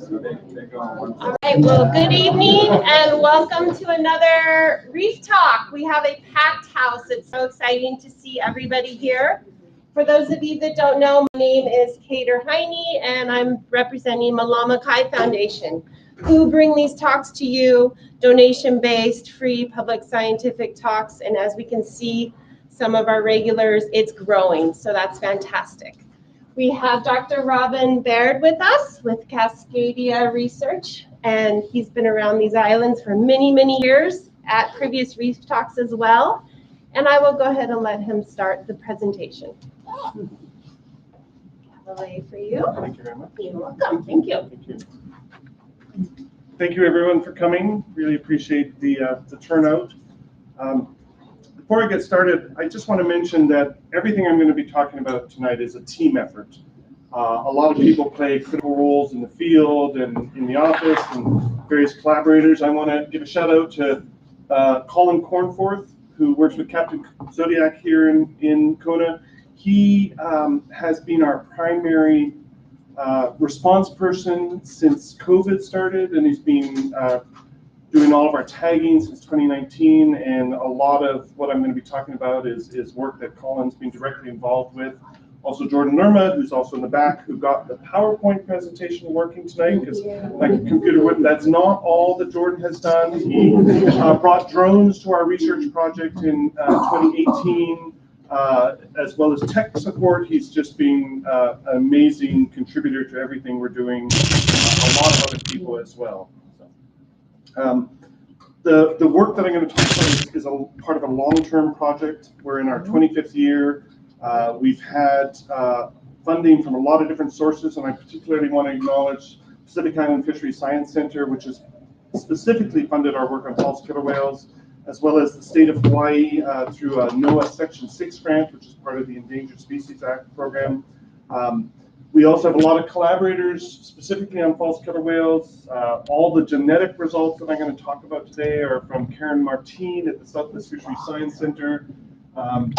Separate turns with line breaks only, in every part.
All right, well, good evening and welcome to another ReefTalk. We have a packed house. It's so exciting to see everybody here. For those of you that don't know, my name is Kate Hawai'i and I'm representing Malama Kai Foundation, who bring these talks to you, donation-based, free public scientific talks. And as we can see, some of our regulars, it's growing, so that's fantastic. We have Dr. Baird with us with Cascadia Research, and he's been around these islands for many, many years at previous Reef Talks as well. And I will go ahead and let him start the presentation. Hooray for you.
Thank you very much.
You're welcome. Thank you.
Thank you. Thank you everyone for coming. Really appreciate the turnout. Before I get started, I just want to mention that everything I'm going to be talking about tonight is a team effort. A lot of people play critical roles in the field and in the office and various collaborators. I want to give a shout out to Colin Cornforth, who works with Captain Zodiac here in Kona. He has been our primary response person since COVID started, and he's been doing all of our tagging since 2019, and a lot of what I'm going to be talking about is work that Colin's been directly involved with. Also Jordan Nurma, who's also in the back, who got the PowerPoint presentation working tonight, because my computer wouldn't. That's not all that Jordan has done. He brought drones to our research project in 2018, as well as tech support. He's just been an amazing contributor to everything we're doing, a lot of other people as well. The work that I'm going to talk about is a part of a long-term project. We're in our 25th year. We've had funding from a lot of different sources, and I particularly want to acknowledge Pacific Island Fisheries Science Center, which has specifically funded our work on false killer whales, as well as the state of Hawaii through a NOAA Section 6 grant, which is part of the Endangered Species Act program. We also have a lot of collaborators specifically on false killer whales. All the genetic results that I'm going to talk about today are from Karen Martine at the Southwest Fisheries Science Center.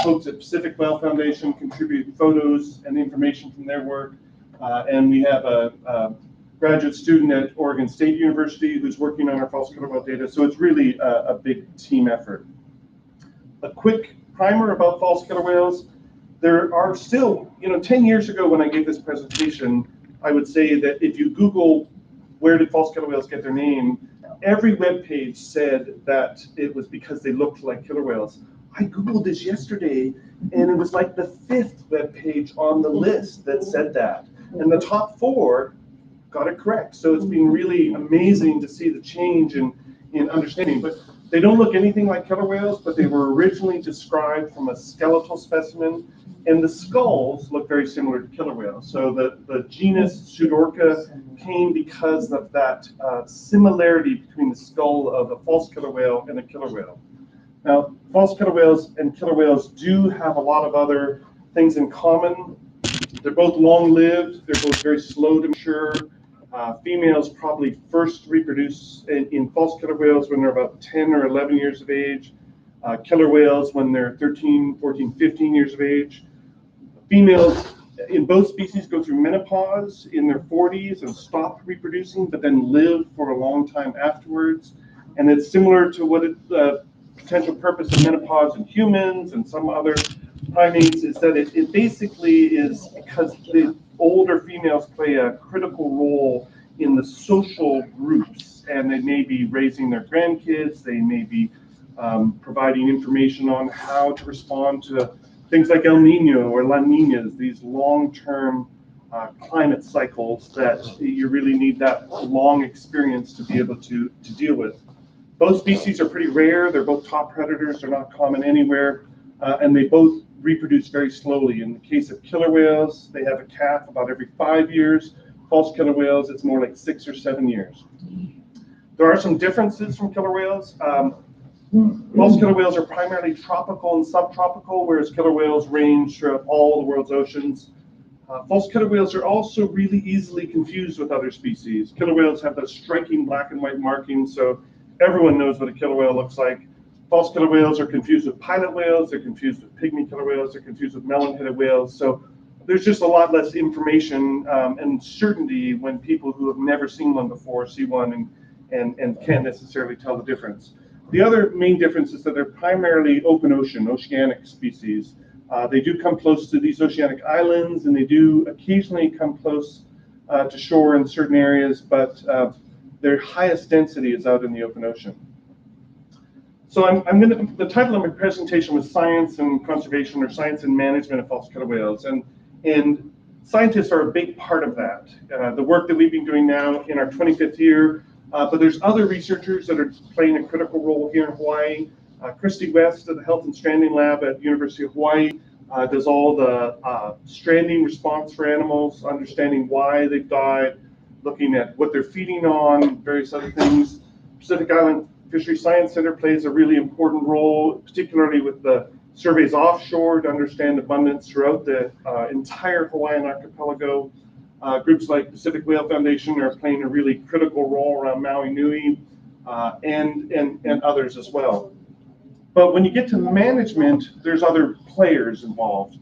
Folks at Pacific Whale Foundation contribute photos and information from their work. And we have a graduate student at Oregon State University who's working on our false killer whale data. So it's really a big team effort. A quick primer about false killer whales. There are still, 10 years ago when I gave this presentation, I would say that if you Google where did false killer whales get their name, every web page said that it was because they looked like killer whales. I Googled this yesterday, and it was like the 5th web page on the list that said that. And the top 4 got it correct. So it's been really amazing to see the change in understanding. But they don't look anything like killer whales, but they were originally described from a skeletal specimen, and the skulls look very similar to killer whales. So the genus Pseudorca came because of that similarity between the skull of a false killer whale and a killer whale. Now, false killer whales and killer whales do have a lot of other things in common. They're both long-lived. They're both very slow to mature. Females probably first reproduce in false killer whales when they're about 10 or 11 years of age. Killer whales when they're 13, 14, 15 years of age. Females in both species go through menopause in their 40s and stop reproducing, but then live for a long time afterwards. And it's similar to what the potential purpose of menopause in humans and some other primates is that it basically is because the older females play a critical role in the social groups, and they may be raising their grandkids, they may be providing information on how to respond to things like El Nino or La Niñas, these long-term climate cycles that you really need that long experience to be able to deal with. Both species are pretty rare. They're both top predators. They're not common anywhere, and they both reproduce very slowly. In the case of killer whales, they have a calf about every 5 years. False killer whales, it's more like 6 or 7 years. There are some differences from killer whales. False killer whales are primarily tropical and subtropical, whereas killer whales range throughout all the world's oceans. False killer whales are also really easily confused with other species. Killer whales have those striking black and white markings, so everyone knows what a killer whale looks like. False killer whales are confused with pilot whales, they're confused with pygmy killer whales, they're confused with melon-headed whales. So there's just a lot less information and certainty when people who have never seen one before see one and can't necessarily tell the difference. The other main difference is that they're primarily open ocean, oceanic species. They do come close to these oceanic islands, and they do occasionally come close to shore in certain areas, but their highest density is out in the open ocean. So the title of my presentation was Science and Conservation, or Science and Management of False Killer Whales. And scientists are a big part of that. The work that we've been doing now in our 25th year, but there's other researchers that are playing a critical role here in Hawaii. Christy West of the Health and Stranding Lab at University of Hawaii does all the stranding response for animals, understanding why they've died, looking at what they're feeding on, various other things. Pacific Island Fisheries Science Center plays a really important role, particularly with the surveys offshore to understand abundance throughout the entire Hawaiian archipelago. Groups like Pacific Whale Foundation are playing a really critical role around Maui Nui and others as well. But when you get to management, there's other players involved.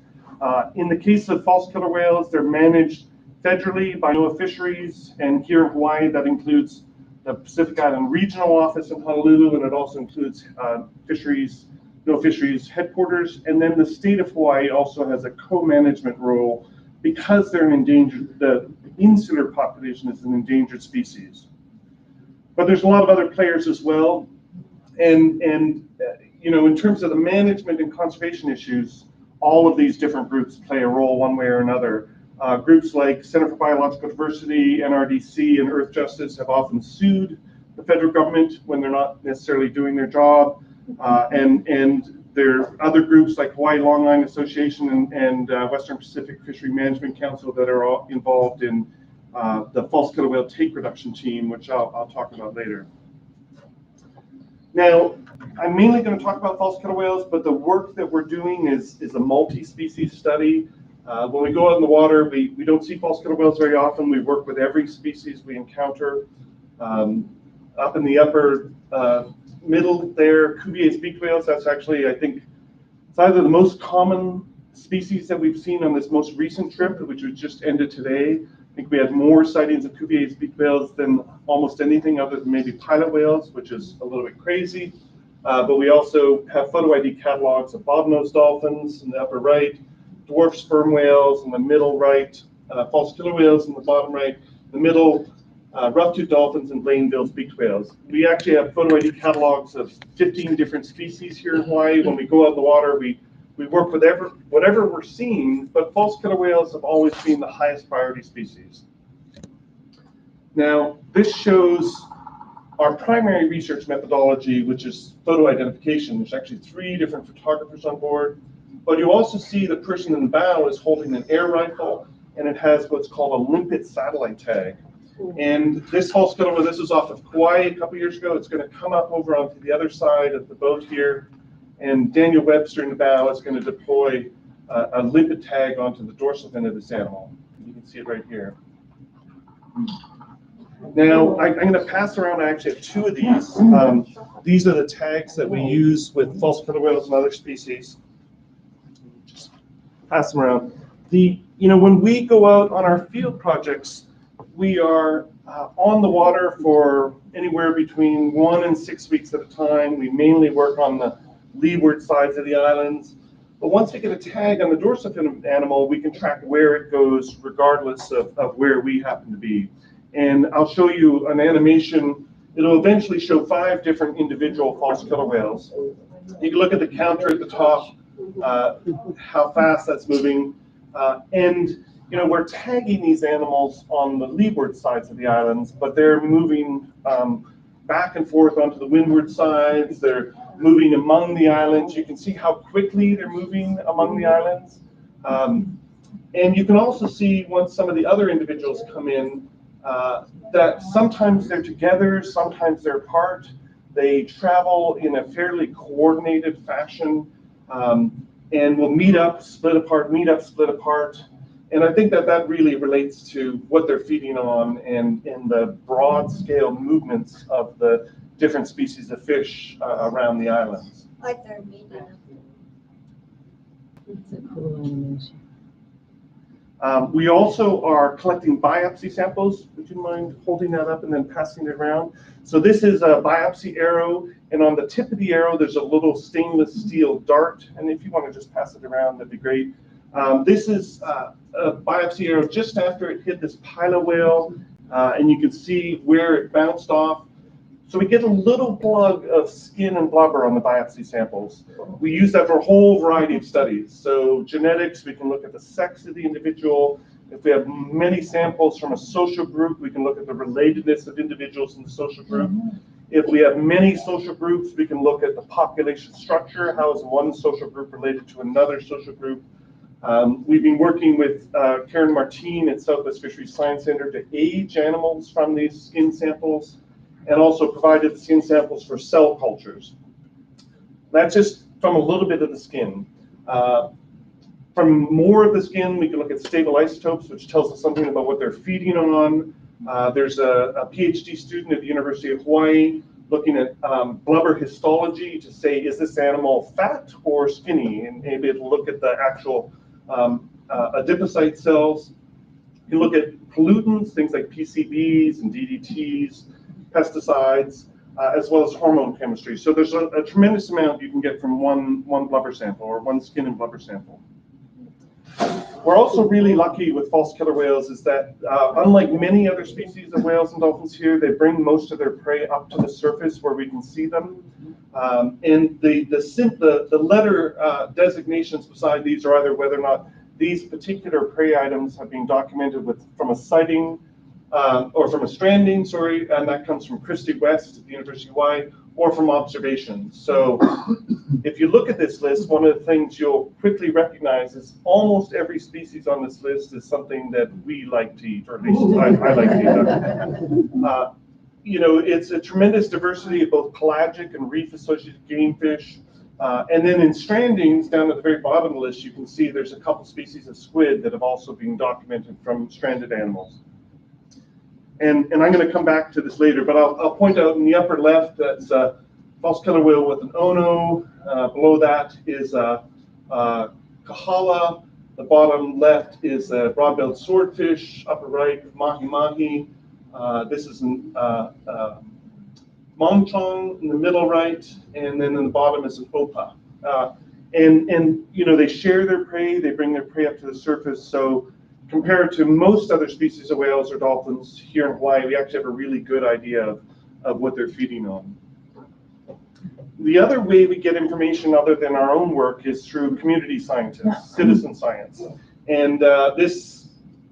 In the case of false killer whales, they're managed federally by NOAA Fisheries, and here in Hawaii that includes the Pacific Island Regional Office in Honolulu, and it also includes NOAA Fisheries headquarters. And then the state of Hawaii also has a co-management role because they're an endangered, the insular population is an endangered species. But there's a lot of other players as well. And you know, in terms of the management and conservation issues, all of these different groups play a role one way or another. Groups like Center for Biological Diversity, NRDC, and Earth Justice have often sued the federal government when they're not necessarily doing their job. And there are other groups like Hawaii Longline Association and Western Pacific Fishery Management Council that are all involved in the false killer whale take reduction team, which I'll talk about later. Now, I'm mainly going to talk about false killer whales, but the work that we're doing is a multi-species study. When we go out in the water, we don't see false killer whales very often. We work with every species we encounter. Up in the upper middle there, Cuvier's beaked whales, that's actually, I think, it's either the most common species that we've seen on this most recent trip, which was just ended today. I think we had more sightings of Cuvier's beaked whales than almost anything other than maybe pilot whales, which is a little bit crazy. But we also have photo ID catalogs of bottlenose dolphins in the upper right, dwarf sperm whales in the middle right, false killer whales in the bottom right, the middle, rough-toothed dolphins and Blaine-billed beaked whales. We actually have photo ID catalogs of 15 different species here in Hawaii. When we go out in the water, we work with whatever we're seeing, but false killer whales have always been the highest priority species. Now, this shows our primary research methodology, which is photo identification. There's actually 3 different photographers on board, but you also see the person in the bow is holding an air rifle, and it has what's called a limpet satellite tag. And this false killer whale, this was off of Kauai a couple years ago. It's going to come up over onto the other side of the boat here, and Daniel Webster in the bow is going to deploy a limpet tag onto the dorsal fin of this animal. You can see it right here. Now, I'm going to pass around, I actually have 2 of these. These are the tags that we use with false killer whales and other species. Just pass them around. When we go out on our field projects, we are on the water for anywhere between 1 and 6 weeks at a time. We mainly work on the leeward sides of the islands. But once we get a tag on the dorsal fin of an animal, we can track where it goes regardless of where we happen to be. And I'll show you an animation. It'll eventually show 5 different individual false killer whales. You can look at the counter at the top, how fast that's moving. And we're tagging these animals on the leeward sides of the islands, but they're moving back and forth onto the windward sides. They're moving among the islands. You can see how quickly they're moving among the islands. And you can also see once some of the other individuals come in, that sometimes they're together, sometimes they're apart. They travel in a fairly coordinated fashion, and will meet up, split apart, meet up, split apart. And I think that really relates to what they're feeding on and the broad scale movements of the different species of fish around the islands.
Like they're meeting up.
It's a cool animation.
We also are collecting biopsy samples. Would you mind holding that up and then passing it around? So this is a biopsy arrow, and on the tip of the arrow, there's a little stainless steel dart. And if you want to just pass it around, that'd be great. This is a biopsy arrow just after it hit this pilot whale, and you can see where it bounced off. So we get a little plug of skin and blubber on the biopsy samples. We use that for a whole variety of studies. So genetics, we can look at the sex of the individual. If we have many samples from a social group, we can look at the relatedness of individuals in the social group. If we have many social groups, we can look at the population structure. How is one social group related to another social group? We've been working with Karen Martin at Southwest Fisheries Science Center to age animals from these skin samples, and also provided skin samples for cell cultures. That's just from a little bit of the skin. From more of the skin, we can look at stable isotopes, which tells us something about what they're feeding on. There's a PhD student at the University of Hawaii looking at blubber histology to say, is this animal fat or skinny? And maybe it'll look at the actual adipocyte cells. You can look at pollutants, things like PCBs and DDTs, pesticides, as well as hormone chemistry. So there's a tremendous amount you can get from one blubber sample or one skin and blubber sample. We're also really lucky with false killer whales is that unlike many other species of whales and dolphins here, they bring most of their prey up to the surface where we can see them. And the letter designations beside these are either whether or not these particular prey items have been documented from a sighting or from a stranding, and that comes from Christy West at the University of Hawaii, or from observations. So if you look at this list, one of the things you'll quickly recognize is almost every species on this list is something that we like to eat, or at least I like to eat. It's a tremendous diversity of both pelagic and reef-associated game fish. And then in strandings, down at the very bottom of the list, you can see there's a couple species of squid that have also been documented from stranded animals. And I'm going to come back to this later, but I'll point out in the upper left that's a false killer whale with an ono. Below that is a kahala. The bottom left is a broad-billed swordfish. Upper right, mahi-mahi. This is mongchong in the middle right, and then in the bottom is an opa. And they share their prey. They bring their prey up to the surface. So compared to most other species of whales or dolphins here in Hawaii, we actually have a really good idea of what they're feeding on. The other way we get information other than our own work is through community scientists, citizen science. And this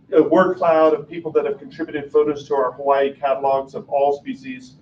word cloud of people that have contributed photos to our Hawaii catalogs of all species,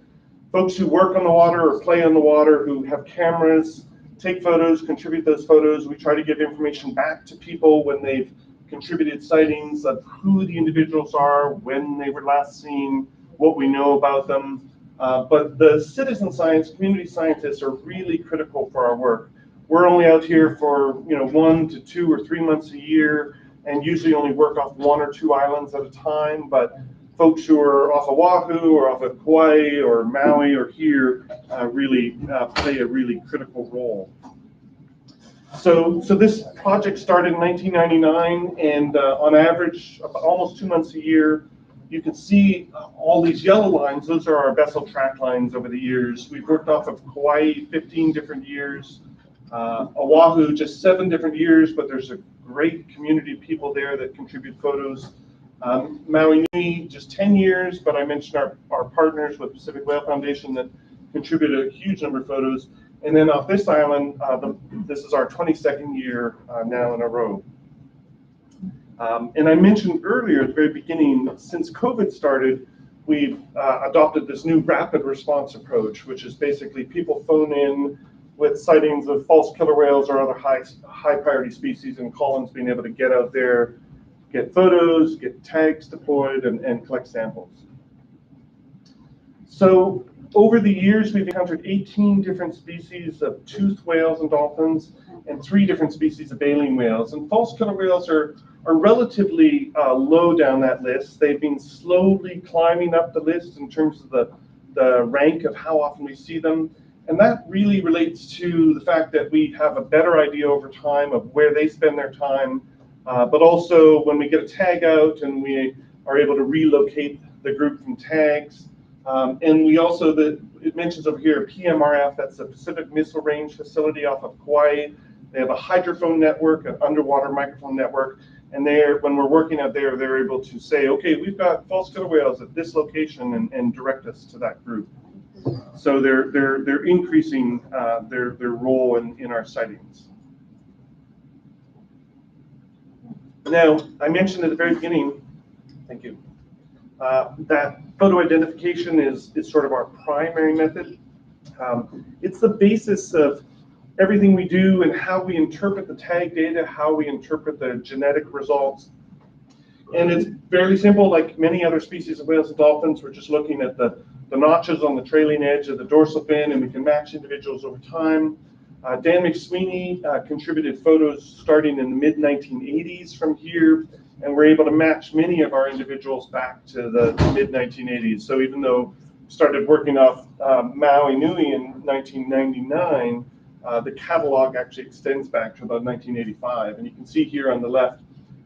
folks who work on the water or play on the water, who have cameras, take photos, contribute those photos. We try to give information back to people when they've contributed sightings of who the individuals are, when they were last seen, what we know about them. But the citizen science, community scientists are really critical for our work. We're only out here for 1 to 2 or 3 months a year, and usually only work off 1 or 2 islands at a time. But folks who are off Oahu or off of Kauai or Maui or here really play a really critical role. So this project started in 1999, and on average, almost 2 months a year. You can see all these yellow lines. Those are our vessel track lines over the years. We've worked off of Kauai 15 different years, Oahu just 7 different years, but there's a great community of people there that contribute photos. Maui Nui, just 10 years, but I mentioned our partners with Pacific Whale Foundation that contributed a huge number of photos. And then off this island, this is our 22nd year now in a row. And I mentioned earlier at the very beginning, since COVID started, we've adopted this new rapid response approach, which is basically people phone in with sightings of false killer whales or other high priority species, and Colin's being able to get out there, get photos, get tags deployed, and collect samples. So over the years, we've encountered 18 different species of toothed whales and dolphins, and 3 different species of baleen whales. And false killer whales are relatively low down that list. They've been slowly climbing up the list in terms of the rank of how often we see them. And that really relates to the fact that we have a better idea over time of where they spend their time, but also when we get a tag out and we are able to relocate the group from tags. And we also, it mentions over here PMRF, that's the Pacific Missile Range facility off of Kauai. They have a hydrophone network, an underwater microphone network, and when we're working out there, they're able to say, okay, we've got false killer whales at this location and direct us to that group. So they're increasing their role in our sightings. Now, I mentioned at the very beginning, thank you, that photo identification is sort of our primary method. It's the basis of everything we do and how we interpret the tag data, how we interpret the genetic results. And it's fairly simple, like many other species of whales and dolphins. We're just looking at the notches on the trailing edge of the dorsal fin, and we can match individuals over time. Dan McSweeney contributed photos starting in the mid-1980s from here, and we're able to match many of our individuals back to the mid-1980s. So even though we started working off Maui Nui in 1999, the catalog actually extends back to about 1985. And you can see here on the left,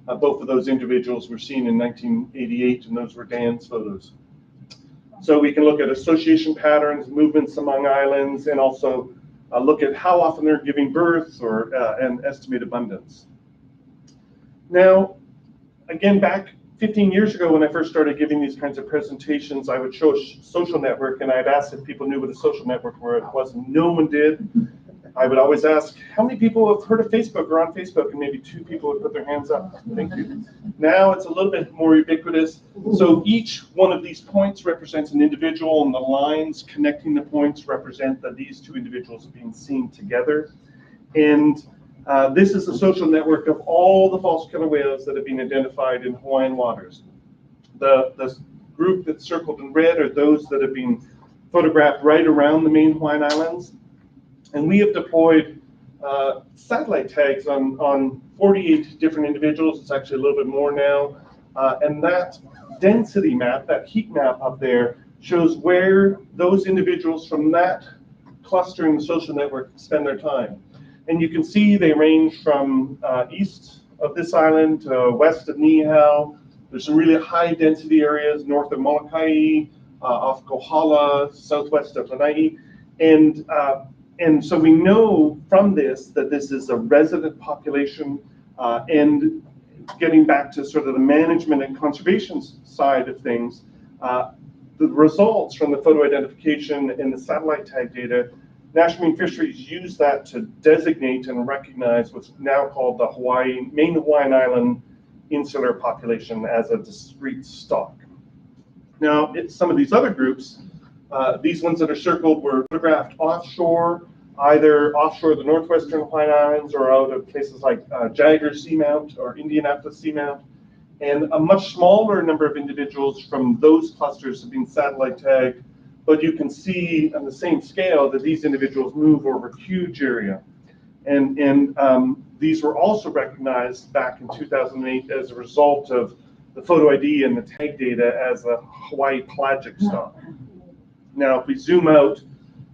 both of those individuals were seen in 1988, and those were Dan's photos. So we can look at association patterns, movements among islands, and also look at how often they're giving birth or and estimate abundance. Now, again, back 15 years ago when I first started giving these kinds of presentations, I would show a social network, and I'd ask if people knew what a social network was. No one did. I would always ask, how many people have heard of Facebook or on Facebook? And maybe 2 people would put their hands up. Thank you. Now it's a little bit more ubiquitous. So each one of these points represents an individual, and the lines connecting the points represent that these 2 individuals are being seen together. And this is a social network of all the false killer whales that have been identified in Hawaiian waters. The group that's circled in red are those that have been photographed right around the main Hawaiian Islands. And we have deployed satellite tags on 48 different individuals. It's actually a little bit more now. And that density map, that heat map up there, shows where those individuals from that cluster in the social network spend their time. And you can see they range from east of this island to west of Niihau. There's some really high density areas north of Molokai, off Kohala, southwest of Lanai. And so we know from this that this is a resident population, and getting back to sort of the management and conservation side of things, the results from the photo identification and the satellite tag data, National Marine Fisheries use that to designate and recognize what's now called the main Hawaiian Island insular population as a discrete stock. Now, some of these other groups, these ones that are circled were photographed offshore, either offshore the northwestern Hawaiian Islands or out of places like Jagger Seamount or Indianapolis Seamount. And a much smaller number of individuals from those clusters have been satellite tagged, but you can see on the same scale that these individuals move over a huge area. And these were also recognized back in 2008 as a result of the photo ID and the tag data as a Hawaii pelagic stock. Now, if we zoom out,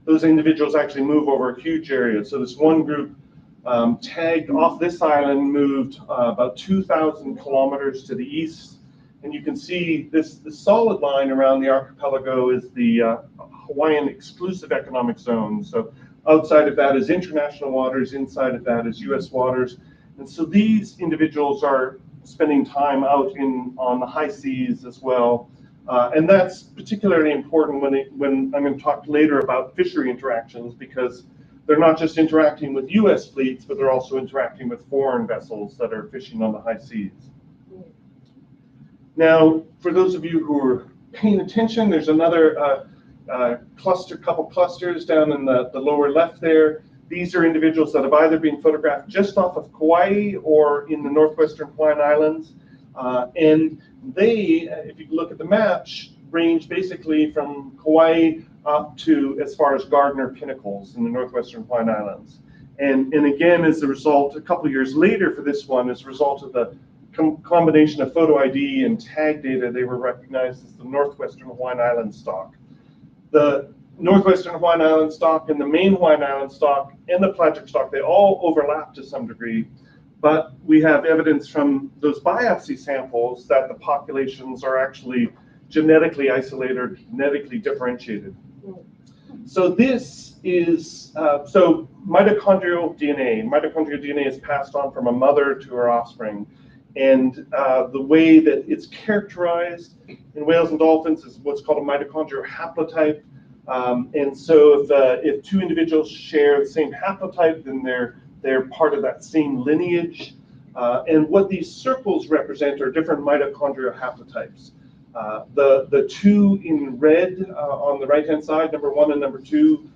those individuals actually move over a huge area. So this one group tagged off this island moved about 2,000 kilometers to the east. And you can see the solid line around the archipelago is the Hawaiian exclusive economic zone. So outside of that is international waters, inside of that is US waters. And so these individuals are spending time out on the high seas as well. And that's particularly important when I'm going to talk later about fishery interactions, because they're not just interacting with US fleets, but they're also interacting with foreign vessels that are fishing on the high seas. Now, for those of you who are paying attention, there's another couple clusters down in the lower left there. These are individuals that have either been photographed just off of Kauai or in the northwestern Hawaiian Islands. And they, if you look at the map, range basically from Kauai up to as far as Gardner Pinnacles in the northwestern Hawaiian Islands. And again, as a result, a couple years later for this one, as a result of the combination of photo ID and tag data, they were recognized as the northwestern Hawaiian Island stock. The northwestern Hawaiian Island stock and the main Hawaiian Island stock and the pelagic stock, they all overlap to some degree. But we have evidence from those biopsy samples that the populations are actually genetically isolated, genetically differentiated. So this is, so mitochondrial DNA. Mitochondrial DNA is passed on from a mother to her offspring. And the way that it's characterized in whales and dolphins is what's called a mitochondrial haplotype. And so if two individuals share the same haplotype, then they're part of that same lineage. And what these circles represent are different mitochondrial haplotypes. The two in red on the right-hand side, number 1 and number 2,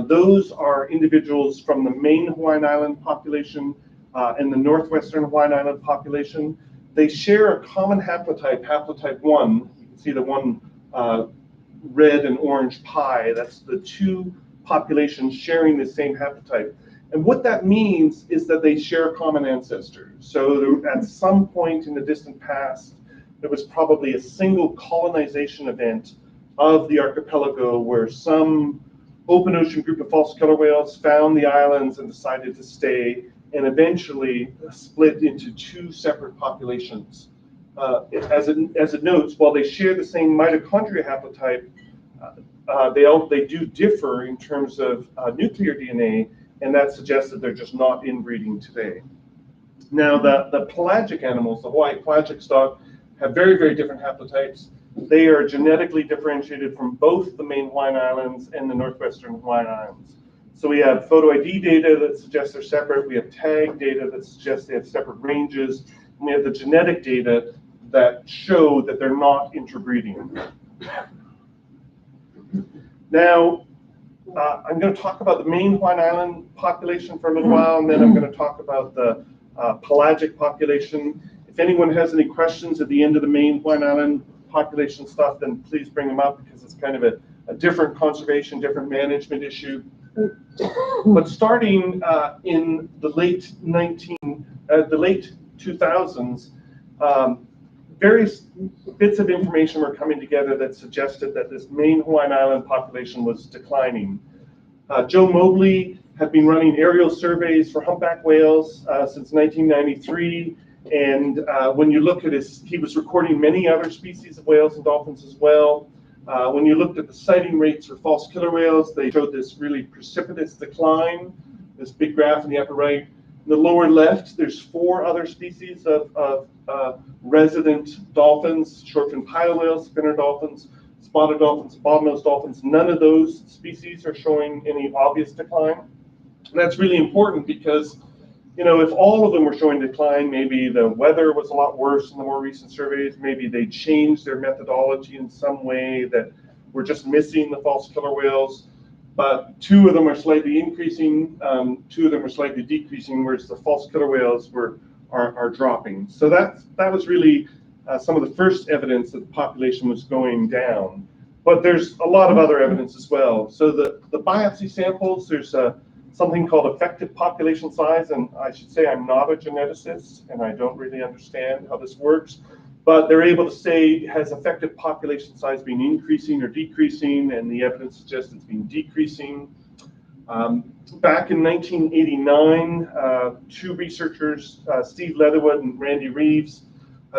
those are individuals from the main Hawaiian Island population and the northwestern Hawaiian Island population. They share a common haplotype, haplotype 1. You can see the one red and orange pie. That's the two populations sharing the same haplotype. And what that means is that they share a common ancestor. So at some point in the distant past, there was probably a single colonization event of the archipelago where some open ocean group of false killer whales found the islands and decided to stay, and eventually split into two separate populations. As it notes, while they share the same mitochondria haplotype, they do differ in terms of nuclear DNA, and that suggests that they're just not inbreeding today. Now, the pelagic animals, the Hawaii pelagic stock, have very, very different haplotypes. They are genetically differentiated from both the main Hawaiian Islands and the northwestern Hawaiian Islands. So we have photo ID data that suggests they're separate. We have tag data that suggests they have separate ranges. And we have the genetic data that show that they're not interbreeding. Now, I'm going to talk about the main Hawaiian Island population for a little while, and then I'm going to talk about the pelagic population. If anyone has any questions at the end of the main Hawaiian Island population stuff, then please bring them up, because it's kind of a different conservation, different management issue. But starting in the late 2000s, various bits of information were coming together that suggested that this main Hawaiian Island population was declining. Joe Mobley had been running aerial surveys for humpback whales since 1993. And when you look at he was recording many other species of whales and dolphins as well. When you looked at the sighting rates for false killer whales, they showed this really precipitous decline, this big graph in the upper right. In the lower left, there's 4 other species of resident dolphins, short-fin pilot whales, spinner dolphins, spotted dolphins, bottlenose dolphins. None of those species are showing any obvious decline. And that's really important because, you know, if all of them were showing decline, maybe the weather was a lot worse in the more recent surveys. Maybe they changed their methodology in some way that we're just missing the false killer whales. But 2 of them are slightly increasing, 2 of them are slightly decreasing, whereas the false killer whales are dropping. So that was really some of the first evidence that the population was going down. But there's a lot of other evidence as well. So the biopsy samples, there's something called effective population size, and I should say I'm not a geneticist and I don't really understand how this works, but they're able to say, has effective population size been increasing or decreasing, and the evidence suggests it's been decreasing. Back in 1989, 2 researchers, Steve Leatherwood and Randy Reeves,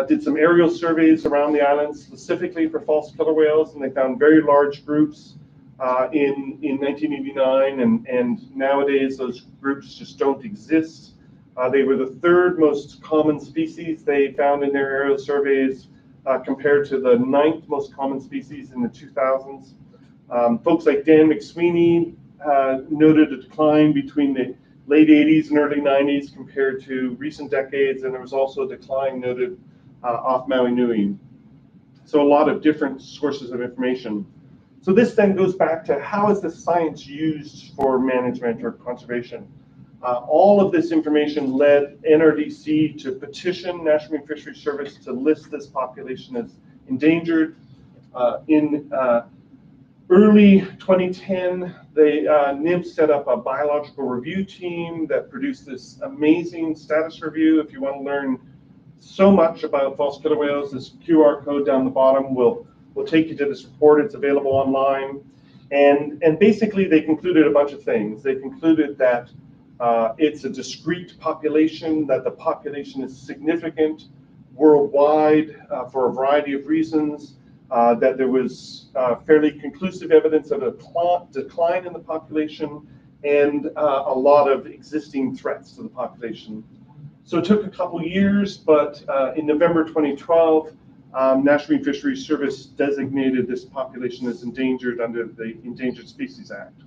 did some aerial surveys around the island specifically for false killer whales, and they found very large groups in 1989, and nowadays those groups just don't exist. They were the 3rd most common species they found in their aerial surveys, compared to the 9th most common species in the 2000s. Folks like Dan McSweeney noted a decline between the late 80s and early 90s compared to recent decades, and there was also a decline noted off Maui Nui. So a lot of different sources of information. So this then goes back to, how is this science used for management or conservation? All of this information led NRDC to petition National Marine Fisheries Service to list this population as endangered. In early 2010, NIMS set up a biological review team that produced this amazing status review. If you want to learn so much about false killer whales, this QR code down the bottom will take you to this report. It's available online. And basically they concluded a bunch of things. They concluded that It's a discrete population, that the population is significant worldwide for a variety of reasons, that there was fairly conclusive evidence of a decline in the population, and a lot of existing threats to the population. So it took a couple years, but in November 2012, National Marine Fisheries Service designated this population as endangered under the Endangered Species Act.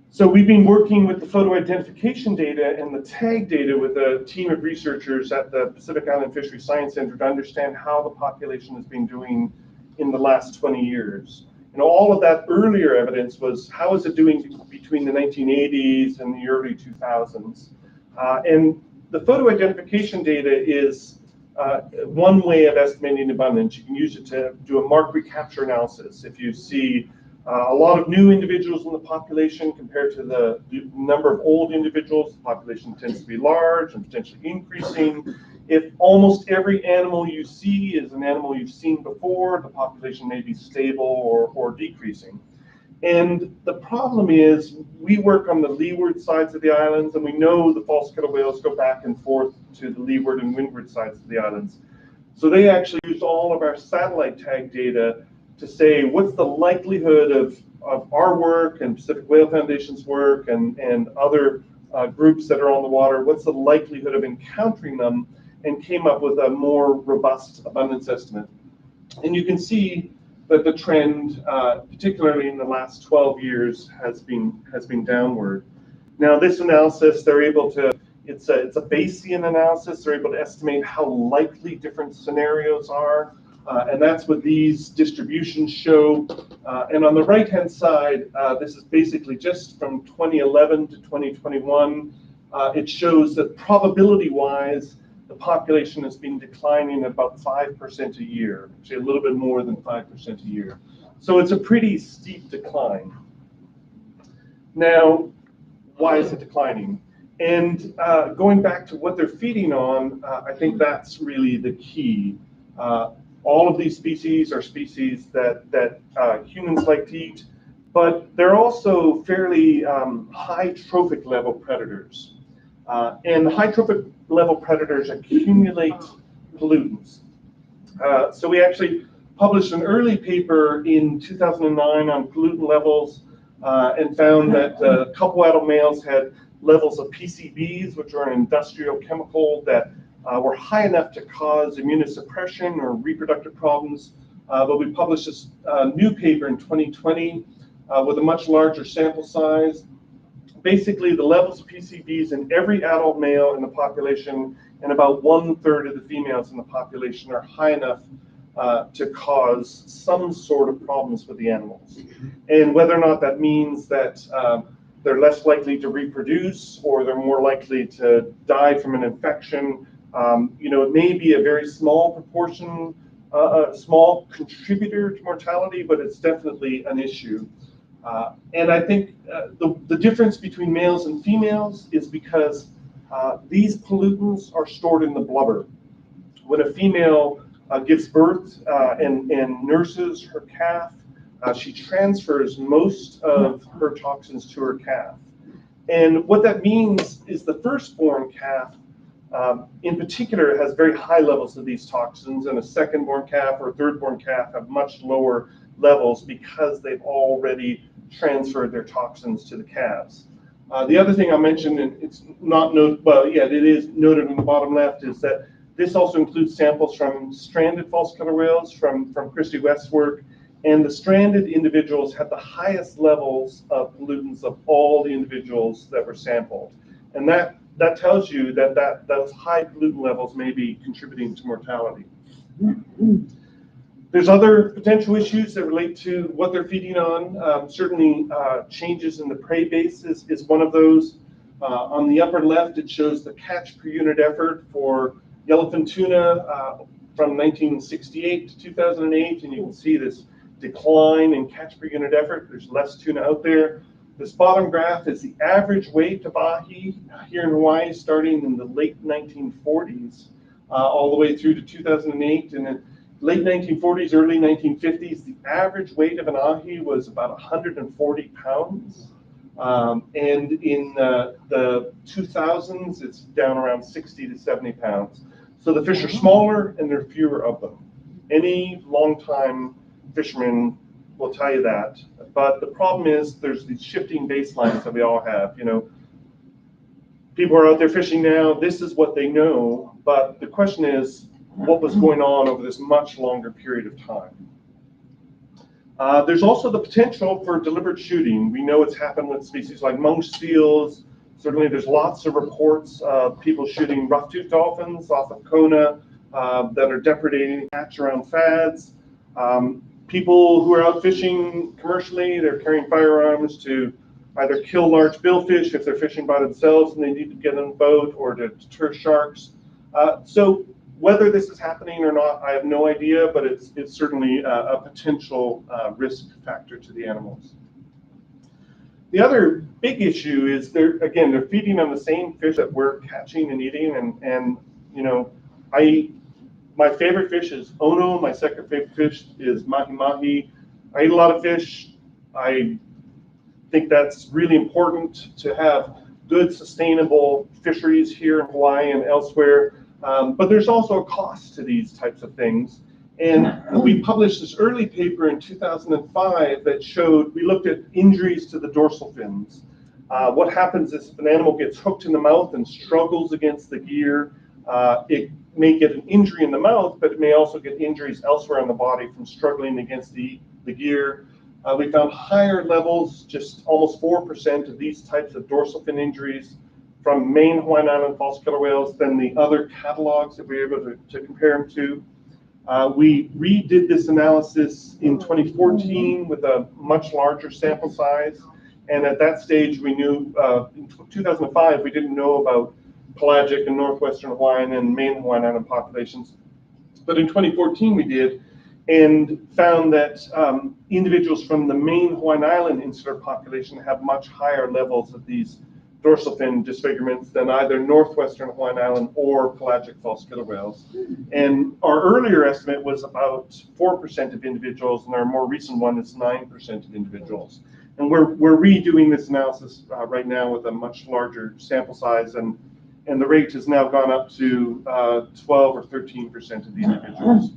So we've been working with the photo identification data and the tag data with a team of researchers at the Pacific Island Fisheries Science Center to understand how the population has been doing in the last 20 years. And all of that earlier evidence was, how is it doing between the 1980s and the early 2000s? And the photo identification data is one way of estimating abundance. You can use it to do a mark recapture analysis. If you see a lot of new individuals in the population compared to the number of old individuals, the population tends to be large and potentially increasing. If almost every animal you see is an animal you've seen before, the population may be stable or decreasing. And the problem is, we work on the leeward sides of the islands, and we know the false killer whales go back and forth to the leeward and windward sides of the islands. So they actually used all of our satellite tag data to say, what's the likelihood of our work and Pacific Whale Foundation's work and other groups that are on the water, what's the likelihood of encountering them, and came up with a more robust abundance estimate. And you can see that the trend, particularly in the last 12 years, has been downward. Now, this analysis, they're able to, it's a Bayesian analysis. They're able to estimate how likely different scenarios are, and that's what these distributions show. And on the right-hand side, this is basically just from 2011 to 2021. It shows that probability-wise, the population has been declining at about 5% a year, actually a little bit more than 5% a year. So it's a pretty steep decline. Now, why is it declining? And going back to what they're feeding on, I think that's really the key. All of these species are species that humans like to eat, but they're also fairly high trophic level predators. And the high trophic level predators accumulate pollutants. So we actually published an early paper in 2009 on pollutant levels and found that couple adult males had levels of PCBs, which are an industrial chemical that were high enough to cause immunosuppression or reproductive problems. But we published this new paper in 2020 with a much larger sample size. Basically, the levels of PCBs in every adult male in the population and about 1/3 of the females in the population are high enough to cause some sort of problems with the animals. And whether or not that means that they're less likely to reproduce or they're more likely to die from an infection, it may be a very small proportion, a small contributor to mortality, but it's definitely an issue. And I think the difference between males and females is because these pollutants are stored in the blubber. When a female gives birth and nurses her calf, she transfers most of her toxins to her calf. And what that means is the firstborn calf, in particular, has very high levels of these toxins, and a second-born calf or a third-born calf have much lower levels because they've already transferred their toxins to the calves. The other thing I mentioned, and it's not noted, well, yeah, it is noted on the bottom left, is that this also includes samples from stranded false killer whales from Christy West's work, and the stranded individuals had the highest levels of pollutants of all the individuals that were sampled. And that tells you that those high pollutant levels may be contributing to mortality. There's other potential issues that relate to what they're feeding on. Certainly, changes in the prey base is one of those. On the upper left, it shows the catch per unit effort for yellowfin tuna from 1968 to 2008, and you can see this decline in catch per unit effort. There's less tuna out there. This bottom graph is the average weight of ahi here in Hawaii, starting in the late 1940s, all the way through to 2008. And in late 1940s, early 1950s, the average weight of an ahi was about 140 pounds. And in the 2000s, it's down around 60 to 70 pounds. So the fish are smaller and there are fewer of them. Any long-time fisherman will tell you that. But the problem is there's these shifting baselines that we all have. People are out there fishing now. This is what they know. But the question is, what was going on over this much longer period of time? There's also the potential for deliberate shooting. We know it's happened with species like monk seals. Certainly there's lots of reports of people shooting rough-toothed dolphins off of Kona that are depredating catch around fads. People who are out fishing commercially, they're carrying firearms to either kill large billfish if they're fishing by themselves and they need to get on a boat, or to deter sharks. So whether this is happening or not, I have no idea, but it's certainly a potential risk factor to the animals. The other big issue is they're feeding on the same fish that we're catching and eating, and my favorite fish is ono. My second favorite fish is mahi-mahi. I eat a lot of fish. I think that's really important to have good, sustainable fisheries here in Hawaii and elsewhere. But there's also a cost to these types of things. And we published this early paper in 2005 that showed, we looked at injuries to the dorsal fins. What happens is if an animal gets hooked in the mouth and struggles against the gear, it may get an injury in the mouth, but it may also get injuries elsewhere in the body from struggling against the gear. We found higher levels, just almost 4% of these types of dorsal fin injuries from Maine, Hawaiian Island false killer whales than the other catalogs that we were able to compare them to. We redid this analysis in 2014 with a much larger sample size. And at that stage, we knew, in 2005, we didn't know about pelagic and northwestern Hawaiian and Maine Hawaiian Island populations. But in 2014, we did, and found that individuals from the Maine Hawaiian Island insular population have much higher levels of these dorsal fin disfigurements than either northwestern Hawaiian Island or pelagic false killer whales. And our earlier estimate was about 4% of individuals, and our more recent one is 9% of individuals. And we're redoing this analysis right now with a much larger sample size, and the rate has now gone up to 12 or 13% of the individuals.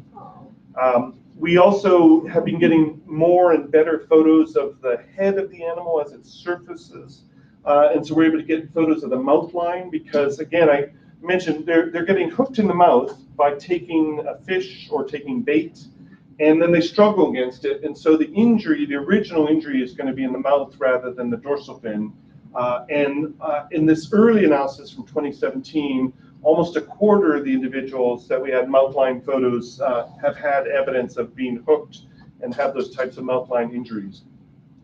We also have been getting more and better photos of the head of the animal as it surfaces. And so we're able to get photos of the mouth line because, again, I mentioned they're getting hooked in the mouth by taking a fish or taking bait, and then they struggle against it. And so the injury, the original injury, is going to be in the mouth rather than the dorsal fin. And in this early analysis from 2017, almost a quarter of the individuals that we had mouth line photos have had evidence of being hooked and have those types of mouth line injuries.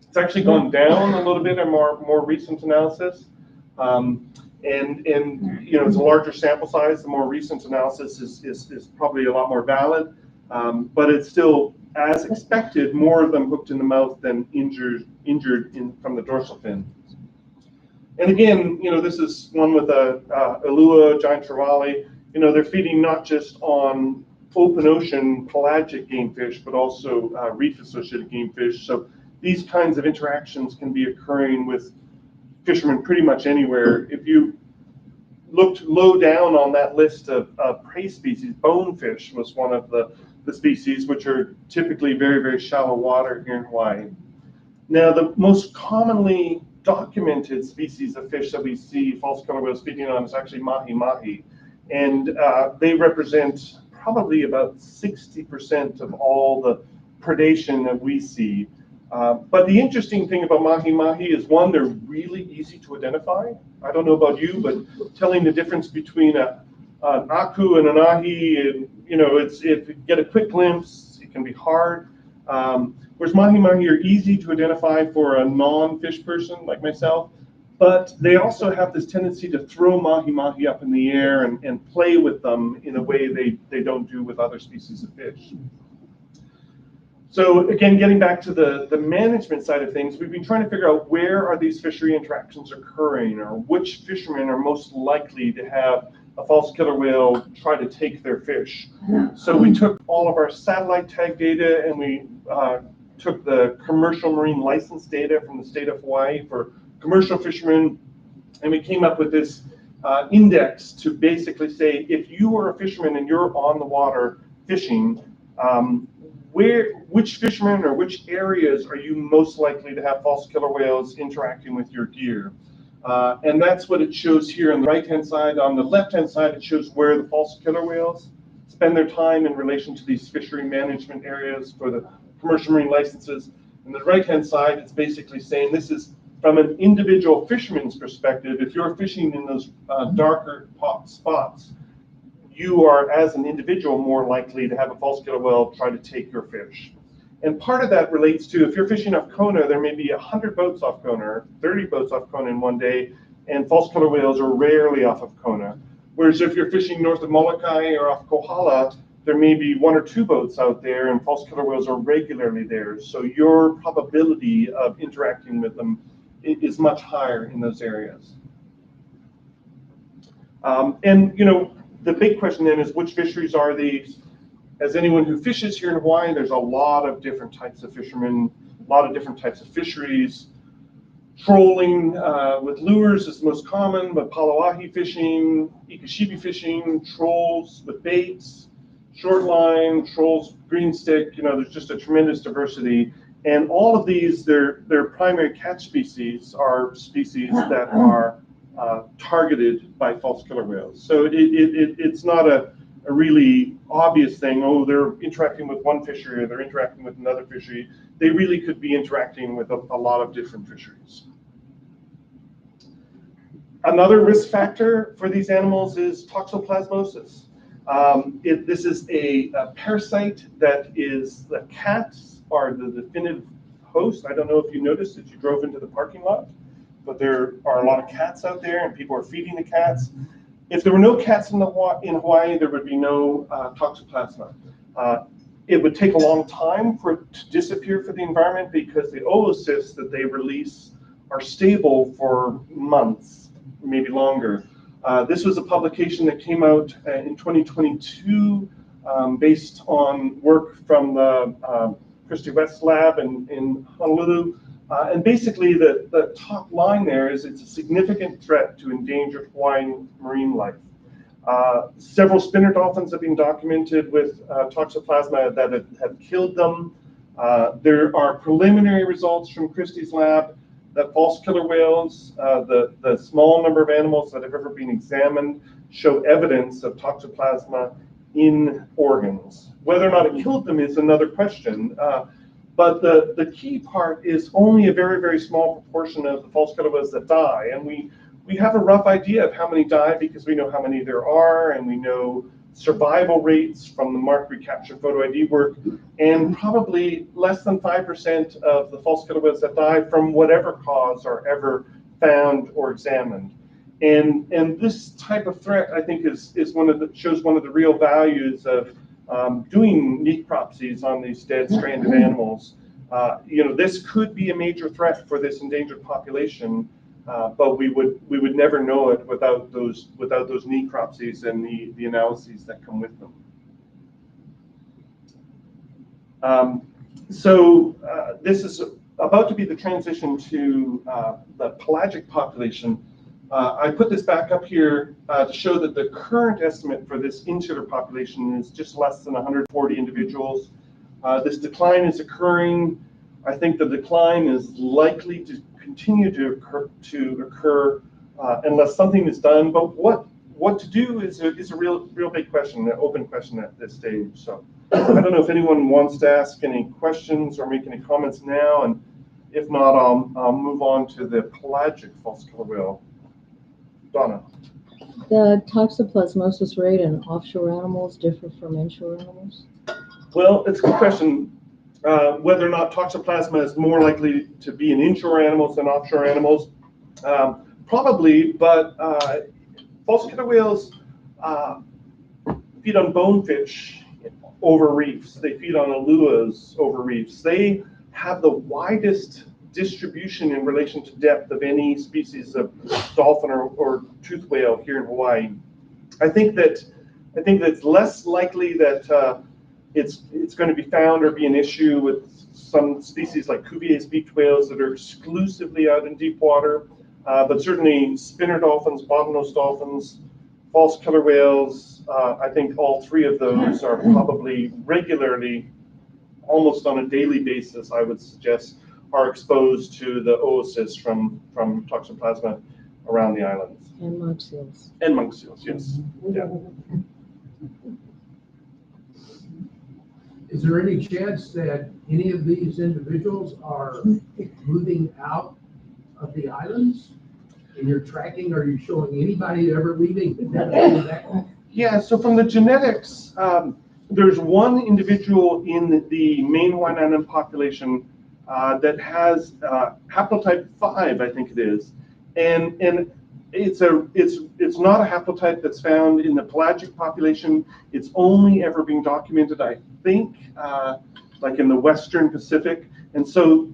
It's actually gone down a little bit in more recent analysis. And it's a larger sample size. The more recent analysis is probably a lot more valid, but it's still, as expected, more of them hooked in the mouth than injured from the dorsal fin. And again, this is one with a Elua, giant trevally. They're feeding not just on open ocean pelagic game fish, but also reef-associated game fish. So these kinds of interactions can be occurring with fishermen pretty much anywhere. If you looked low down on that list of prey species, bonefish was one of the species, which are typically very, very shallow water here in Hawaii. Now, the most commonly documented species of fish that we see false killer whales feeding on is actually mahi-mahi. And they represent probably about 60% of all the predation that we see. But the interesting thing about mahi-mahi is, one, they're really easy to identify. I don't know about you, but telling the difference between an aku and an ahi, and, if you get a quick glimpse, it can be hard. Whereas mahi-mahi are easy to identify for a non-fish person like myself, but they also have this tendency to throw mahi-mahi up in the air and play with them in a way they don't do with other species of fish. So again, getting back to the management side of things, we've been trying to figure out where are these fishery interactions occurring, or which fishermen are most likely to have a false killer whale try to take their fish. So we took all of our satellite tag data, and we took the commercial marine license data from the state of Hawaii for commercial fishermen, and we came up with this index to basically say, if you are a fisherman and you're on the water fishing, which fishermen or which areas are you most likely to have false killer whales interacting with your gear? And that's what it shows here on the right-hand side. On the left-hand side, it shows where the false killer whales spend their time in relation to these fishery management areas for the commercial marine licenses. And the right-hand side, it's basically saying this is from an individual fisherman's perspective. If you're fishing in those darker spots, you are, as an individual, more likely to have a false killer whale try to take your fish. And part of that relates to, if you're fishing off Kona, there may be 100 boats off Kona, or 30 boats off Kona in one day, and false killer whales are rarely off of Kona. Whereas if you're fishing north of Molokai or off Kohala, there may be 1 or 2 boats out there, and false killer whales are regularly there. So your probability of interacting with them is much higher in those areas. And the big question then is, which fisheries are these? As anyone who fishes here in Hawaii, there's a lot of different types of fishermen, a lot of different types of fisheries. Trolling with lures is the most common, but palawahi fishing, ikashibi fishing, trolls with baits, short line, trolls, green stick, there's just a tremendous diversity. And all of these, their primary catch species are species that are targeted by false killer whales. So it's not a really obvious thing, oh, they're interacting with one fishery or they're interacting with another fishery. They really could be interacting with a lot of different fisheries. Another risk factor for these animals is toxoplasmosis. This is a parasite that is, the cats are the definitive host. I don't know if you noticed as you drove into the parking lot, but there are a lot of cats out there and people are feeding the cats. If there were no cats in Hawaii, there would be no toxoplasma. It would take a long time for it to disappear for the environment because the oocysts that they release are stable for months, maybe longer. This was a publication that came out in 2022 based on work from the Christy West lab in Honolulu. And basically the top line there is it's a significant threat to endangered Hawaiian marine life. Several spinner dolphins have been documented with toxoplasma that have killed them. There are preliminary results from Christie's lab that false killer whales, the small number of animals that have ever been examined, show evidence of toxoplasma in organs. Whether or not it killed them is another question. But the key part is only a very, very small proportion of the false killer whales that die. And we have a rough idea of how many die because we know how many there are, and we know survival rates from the mark recapture photo ID work, and probably less than 5% of the false killer whales that die from whatever cause are ever found or examined. And this type of threat, I think, shows one of the real values of doing necropsies on these dead stranded animals. This could be a major threat for this endangered population, but we would never know it without those necropsies and the analyses that come with them. This is about to be the transition to the pelagic population. I put this back up here to show that the current estimate for this insular population is just less than 140 individuals. This decline is occurring. I think the decline is likely to continue to occur unless something is done. But what to do is a real big question, an open question at this stage. So I don't know if anyone wants to ask any questions or make any comments now, and if not, I'll move on to the pelagic false killer whale. Donna.
The toxoplasmosis rate in offshore animals differ from inshore animals?
Well, it's a good question. Whether or not toxoplasma is more likely to be in inshore animals than offshore animals, probably, but false killer whales feed on bonefish over reefs. They feed on aluas over reefs. They have the widest distribution in relation to depth of any species of dolphin or toothed whale here in Hawaii. I think that it's less likely that it's going to be found or be an issue with some species like Cuvier's beaked whales that are exclusively out in deep water, but certainly spinner dolphins, bottlenose dolphins, false killer whales. I think all three of those are probably regularly, almost on a daily basis, I would suggest, are exposed to the oocysts from Toxoplasma around the islands.
And monk seals.
And monk seals, yes. Yeah.
Is there any chance that any of these individuals are moving out of the islands? And you're tracking, are you showing anybody ever leaving?
Yeah, so from the genetics, there's one individual in the main Hawaiian Island population that has haplotype 5, I think it is, and it's not a haplotype that's found in the pelagic population. It's only ever being documented, I think, like in the Western Pacific, and so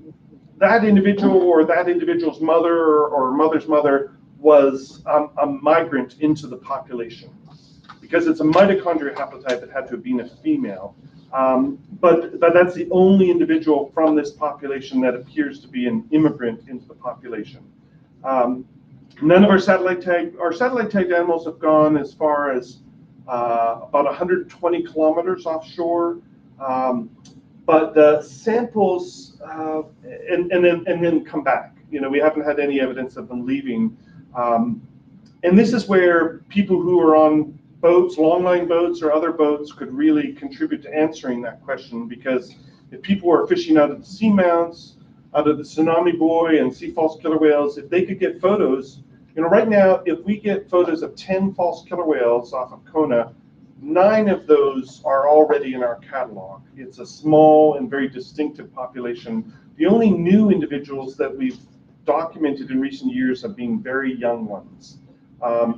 that individual or that individual's mother or mother's mother was a migrant into the population. Because it's a mitochondria haplotype, it had to have been a female. But that's the only individual from this population that appears to be an immigrant into the population. None of our satellite tagged animals have gone as far as about 120 kilometers offshore. But the samples and then come back. You know, we haven't had any evidence of them leaving. And this is where people who are on boats, longline boats or other boats could really contribute to answering that question, because if people are fishing out of the seamounts, out of the tsunami buoy and sea false killer whales, if they could get photos, you know, right now, if we get photos of 10 false killer whales off of Kona, 9 of those are already in our catalog. It's a small and very distinctive population. The only new individuals that we've documented in recent years have been very young ones.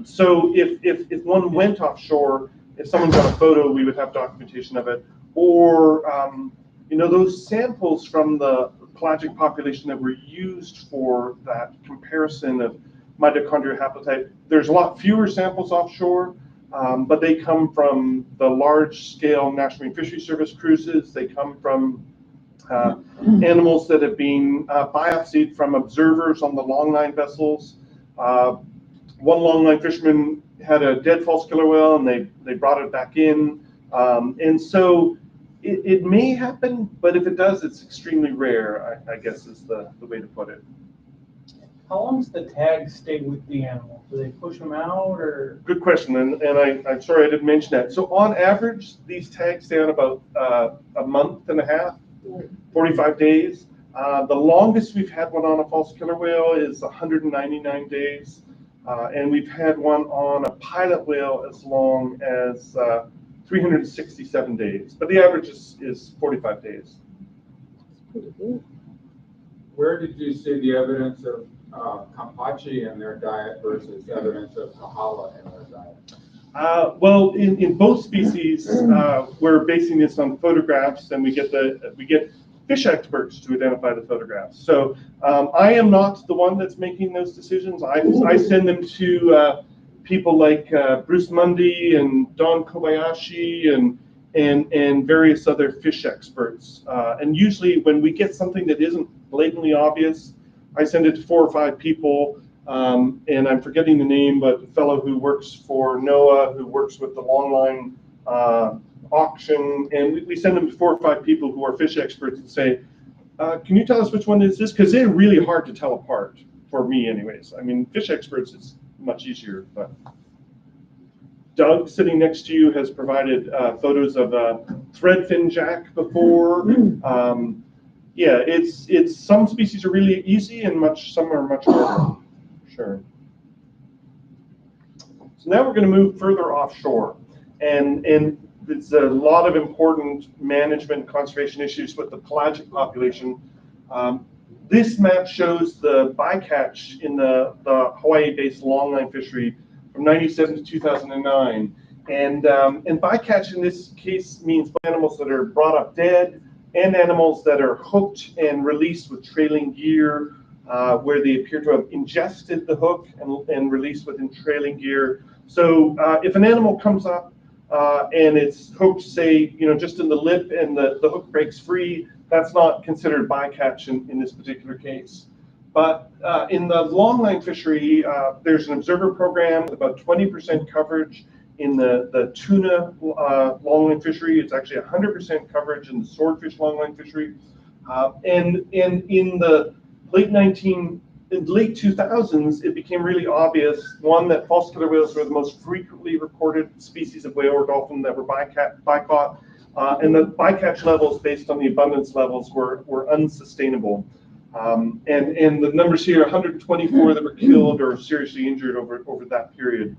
So if one went offshore, if someone got a photo, we would have documentation of it. Or, you know, those samples from the pelagic population that were used for that comparison of mitochondrial haplotype, there's a lot fewer samples offshore, but they come from the large-scale National Marine Fisheries Service cruises. They come from animals that have been biopsied from observers on the longline vessels. One longline fisherman had a dead false killer whale, and they brought it back in. And so it may happen, but if it does, it's extremely rare, I guess is the way to put it.
How long does the tag stay with the animal? Do they push them out, or?
Good question, and I'm sorry I didn't mention that. So on average, these tags stay on about a month and a half, 45 days. The longest we've had one on a false killer whale is 199 days. And we've had one on a pilot whale as long as 367 days. But the average is 45 days.
Pretty good.
Where did you see the evidence of Kampachi in their diet versus evidence of Kahala in their diet?
Well, in both species, we're basing this on photographs, and we get fish experts to identify the photographs. So I am not the one that's making those decisions. I send them to people like Bruce Mundy and Don Kobayashi and various other fish experts. And usually when we get something that isn't blatantly obvious, I send it to 4 or 5 people. And I'm forgetting the name, but a fellow who works for NOAA, who works with the longline auction, and we send them to 4 or 5 people who are fish experts and say, can you tell us which one is this? Because they're really hard to tell apart, for me anyways. I mean, fish experts is much easier, but Doug sitting next to you has provided photos of a threadfin jack before. Yeah, it's some species are really easy and some are much harder. Sure. So now we're going to move further offshore, and it's a lot of important management conservation issues with the pelagic population. This map shows the bycatch in the Hawaii-based longline fishery from 1997 to 2009. And bycatch in this case means animals that are brought up dead and animals that are hooked and released with trailing gear, where they appear to have ingested the hook and released within trailing gear. So if an animal comes up and it's hooked, say, just in the lip, and the hook breaks free, that's not considered bycatch in this particular case. But in the longline fishery, there's an observer program with about 20% coverage in the tuna longline fishery. It's actually 100% coverage in the swordfish longline fishery. And in the late 2000s, it became really obvious, one, that false killer whales were the most frequently reported species of whale or dolphin that were bycaught, and the bycatch levels based on the abundance levels were unsustainable. And the numbers here, 124 that were killed or seriously injured over that period.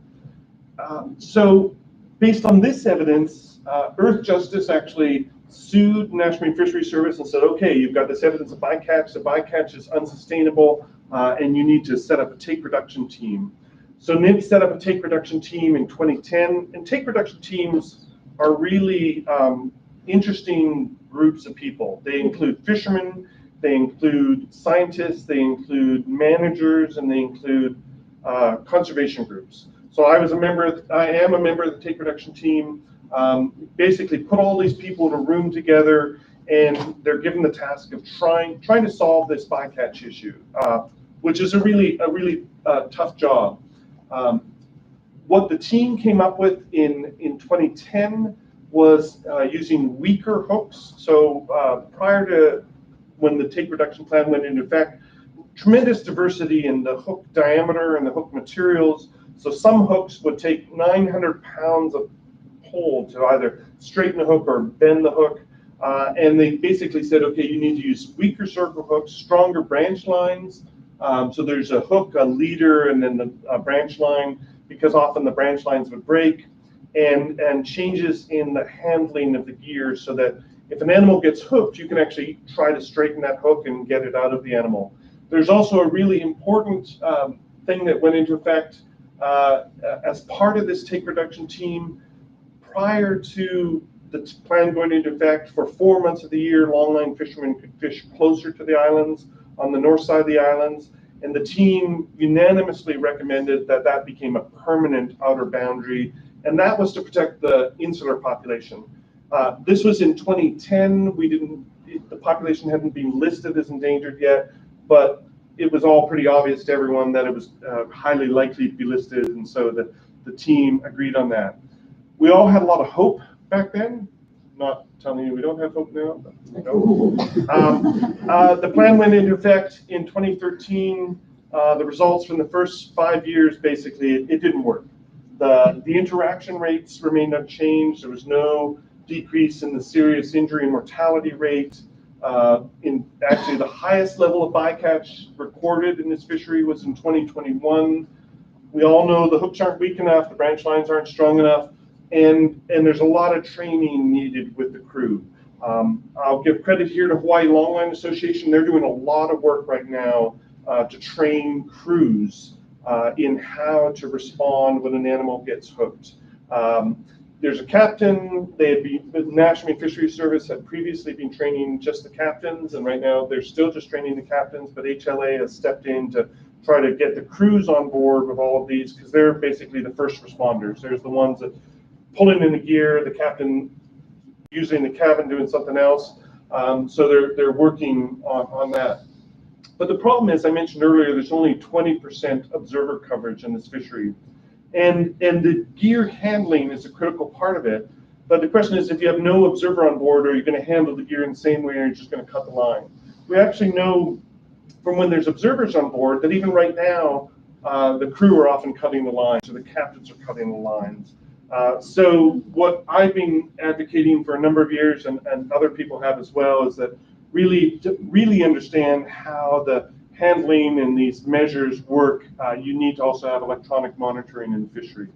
So based on this evidence, Earth Justice actually sued National Marine Fisheries Service and said, okay, you've got this evidence of bycatch, the bycatch is unsustainable, and you need to set up a take reduction team. So NIMF set up a take reduction team in 2010, and take reduction teams are really interesting groups of people. They include fishermen, they include scientists, they include managers, and they include conservation groups. So I am a member of the take reduction team. Basically put all these people in a room together, and they're given the task of trying to solve this bycatch issue, which is a really tough job. What the team came up with in 2010 was using weaker hooks. So prior to when the take reduction plan went into effect, tremendous diversity in the hook diameter and the hook materials. So some hooks would take 900 pounds of pull to either straighten the hook or bend the hook. And they basically said, okay, you need to use weaker circle hooks, stronger branch lines. So there's a hook, a leader, and then the branch line, because often the branch lines would break, and changes in the handling of the gear so that if an animal gets hooked, you can actually try to straighten that hook and get it out of the animal. There's also a really important thing that went into effect as part of this take reduction team. Prior to the plan going into effect, for 4 months of the year, longline fishermen could fish closer to the islands, on the north side of the islands, and the team unanimously recommended that that became a permanent outer boundary, and that was to protect the insular population. This was in 2010. The population hadn't been listed as endangered yet, but it was all pretty obvious to everyone that it was highly likely to be listed, and so the team agreed on that. We all had a lot of hope back then. Not telling you we don't have hope now, but we don't. The plan went into effect in 2013. The results from the first 5 years, basically, it didn't work. The interaction rates remained unchanged. There was no decrease in the serious injury and mortality rate. Actually, the highest level of bycatch recorded in this fishery was in 2021. We all know the hooks aren't weak enough, the branch lines aren't strong enough, and there's a lot of training needed with the crew. I'll give credit here to Hawaii Longline Association. They're doing a lot of work right now to train crews in how to respond when an animal gets hooked. There's a captain. The National Marine Fisheries Service had previously been training just the captains, and right now they're still just training the captains, but HLA has stepped in to try to get the crews on board with all of these, because they're basically the first responders. There's the ones that pulling in the gear, the captain usually in the cabin doing something else. So they're working on that. But the problem is, I mentioned earlier, there's only 20% observer coverage in this fishery. And the gear handling is a critical part of it. But the question is, if you have no observer on board, are you going to handle the gear in the same way, or are you just going to cut the line? We actually know from when there's observers on board that even right now, the crew are often cutting the lines, or the captains are cutting the lines. So what I've been advocating for a number of years, and other people have as well, is that to really understand how the handling and these measures work, you need to also have electronic monitoring in the fishery.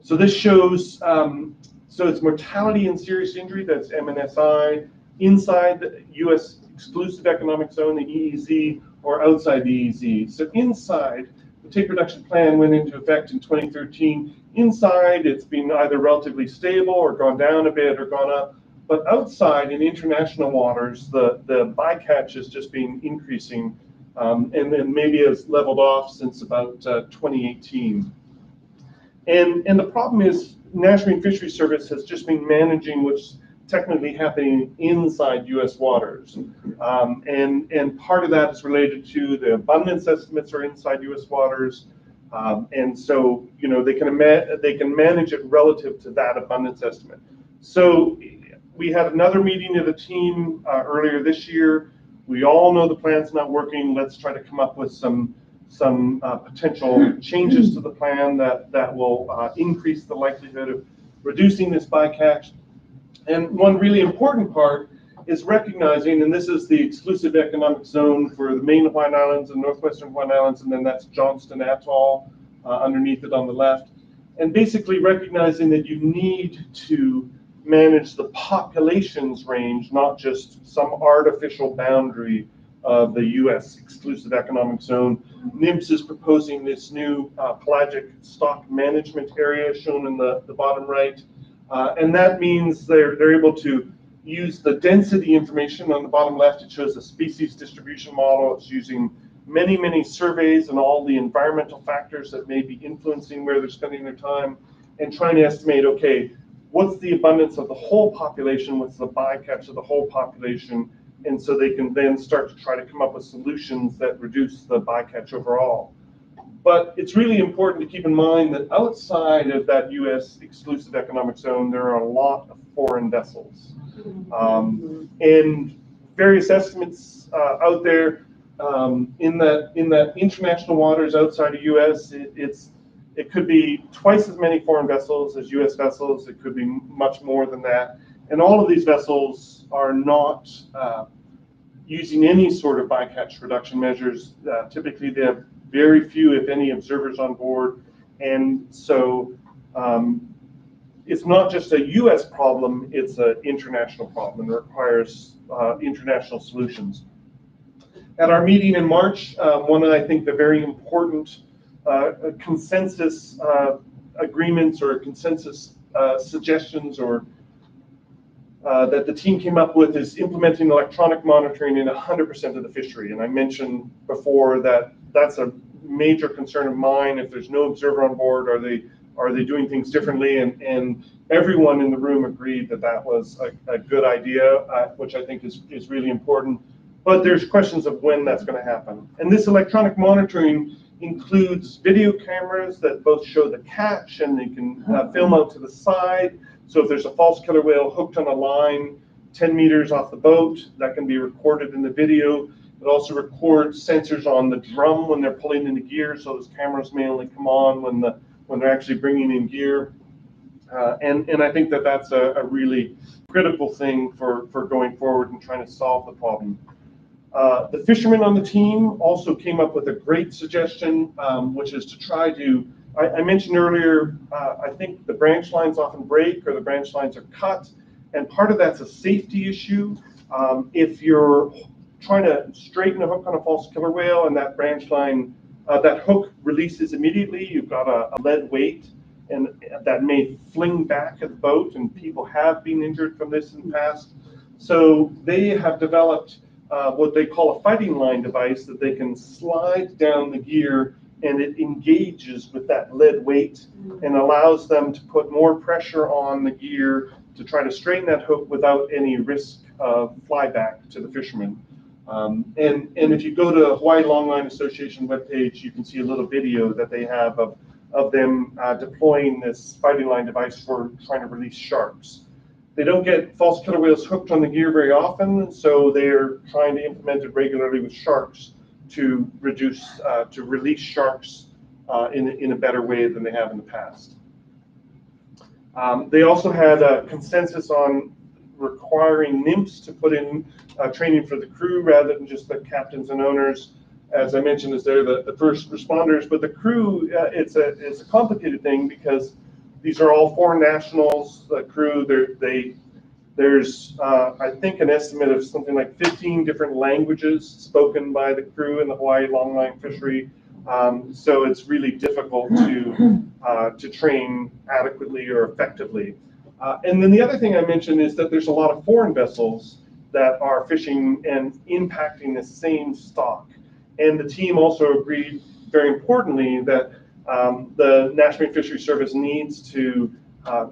So this shows, so it's mortality and serious injury, that's MNSI, inside the U.S. exclusive economic zone, the EEZ, or outside the EEZ. So inside, the take reduction plan went into effect in 2013. Inside, it's been either relatively stable or gone down a bit or gone up. But outside, in international waters, the bycatch has just been increasing, and then maybe has leveled off since about 2018. And the problem is National Marine Fisheries Service has just been managing what's technically happening inside U.S. waters. And part of that is related to the abundance estimates are inside U.S. waters. And so, you know, they can manage it relative to that abundance estimate. So we had another meeting of the team earlier this year. We all know the plan's not working. Let's try to come up with some potential changes to the plan that will increase the likelihood of reducing this bycatch. And one really important part is recognizing, and this is the exclusive economic zone for the main Hawaiian Islands and northwestern Hawaiian Islands, and then that's Johnston Atoll underneath it on the left. And basically recognizing that you need to manage the populations range, not just some artificial boundary of the U.S. exclusive economic zone. NMFS is proposing this new pelagic stock management area shown in the bottom right. And that means they're able to use the density information on the bottom left. It shows a species distribution model. It's using many, many surveys and all the environmental factors that may be influencing where they're spending their time, and trying to estimate, okay, what's the abundance of the whole population? What's the bycatch of the whole population? And so they can then start to try to come up with solutions that reduce the bycatch overall. But it's really important to keep in mind that outside of that U.S. exclusive economic zone, there are a lot of foreign vessels. And various estimates out there in that international waters outside of U.S., it could be twice as many foreign vessels as U.S. vessels. It could be much more than that. And all of these vessels are not using any sort of bycatch reduction measures. Typically, they have very few, if any, observers on board. And so it's not just a U.S. problem, it's an international problem and requires international solutions. At our meeting in March, one of, I think, the very important consensus agreements or consensus suggestions or that the team came up with is implementing electronic monitoring in 100% of the fishery. And I mentioned before that that's a major concern of mine. If there's no observer on board, are they doing things differently? And everyone in the room agreed that that was a good idea, which I think is really important. But there's questions of when that's going to happen. And this electronic monitoring includes video cameras that both show the catch and they can film out to the side. So if there's a false killer whale hooked on a line 10 meters off the boat, that can be recorded in the video. It also records sensors on the drum when they're pulling into gear, so those cameras may only come on when they're actually bringing in gear. And I think that that's a really critical thing for going forward and trying to solve the problem. The fishermen on the team also came up with a great suggestion, which is to try to, I mentioned earlier, I think the branch lines often break or the branch lines are cut, and part of that's a safety issue. If you're trying to straighten a hook on a false killer whale and that branch line, that hook releases immediately, you've got a lead weight, and that may fling back at the boat, and people have been injured from this in the past. So they have developed what they call a fighting line device that they can slide down the gear, and it engages with that lead weight and allows them to put more pressure on the gear to try to straighten that hook without any risk of flyback to the fishermen. And if you go to the Hawaii Longline Association webpage, you can see a little video that they have of them deploying this fighting line device for trying to release sharks. They don't get false killer whales hooked on the gear very often, so they're trying to implement it regularly with sharks to release sharks in a better way than they have in the past. They also had a consensus on requiring NMFS to put in training for the crew rather than just the captains and owners. As I mentioned, as they're the first responders, but the crew, it's a complicated thing because these are all foreign nationals. The crew, there's I think an estimate of something like 15 different languages spoken by the crew in the Hawaii longline fishery. So it's really difficult to train adequately or effectively. And then the other thing I mentioned is that there's a lot of foreign vessels that are fishing and impacting the same stock. And the team also agreed, very importantly, that the National Marine Fisheries Service needs to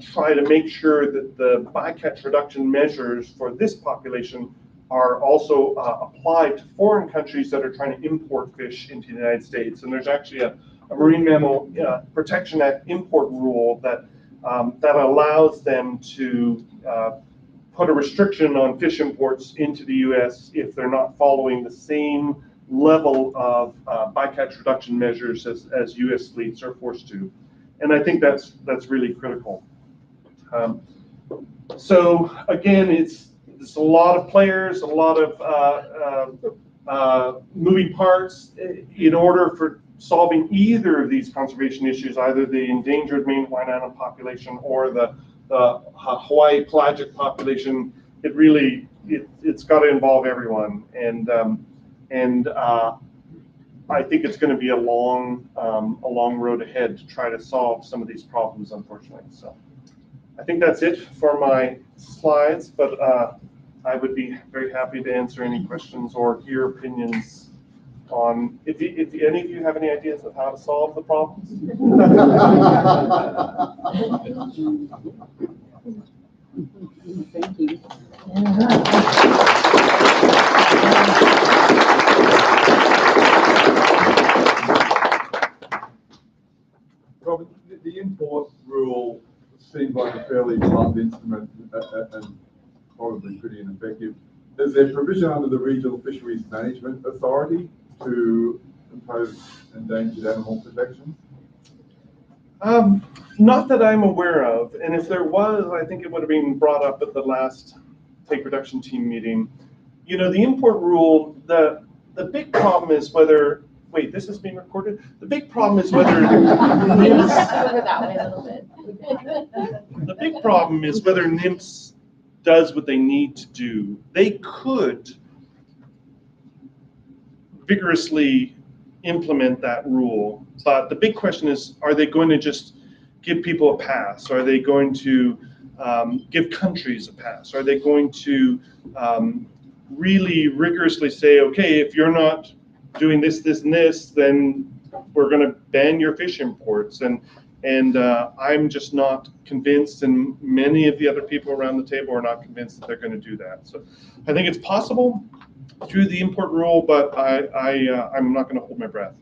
try to make sure that the bycatch reduction measures for this population are also applied to foreign countries that are trying to import fish into the United States. And there's actually a Marine Mammal Protection Act import rule that that allows them to put a restriction on fish imports into the U.S. if they're not following the same level of bycatch reduction measures as U.S. fleets are forced to. And I think that's really critical. So again, it's a lot of players, a lot of moving parts in order for solving either of these conservation issues, either the endangered Maine Hawaiian island population or the Hawaii pelagic population. It really, it's got to involve everyone. And I think it's going to be a long road ahead to try to solve some of these problems, unfortunately. So I think that's it for my slides, but I would be very happy to answer any questions or hear opinions on, if any of you have any ideas of how to solve the problems.
Thank you.
Robert, the import rule seems like a fairly blunt instrument and probably pretty ineffective. Is there provision under the Regional Fisheries Management Authority to impose endangered animal protection?
Not that I'm aware of, and if there was, I think it would have been brought up at the last take reduction team meeting. You know, the import rule, the big problem is whether, wait, this is being recorded? The big problem is whether the big problem is whether NIMS does what they need to do. They could vigorously implement that rule, but the big question is, are they going to just give people a pass? Are they going to give countries a pass? Are they going to really rigorously say, okay, if you're not doing this, this, and this, then we're going to ban your fish imports? And I'm just not convinced, and many of the other people around the table are not convinced that they're going to do that. So I think it's possible through the import rule, but I'm not going to hold my breath.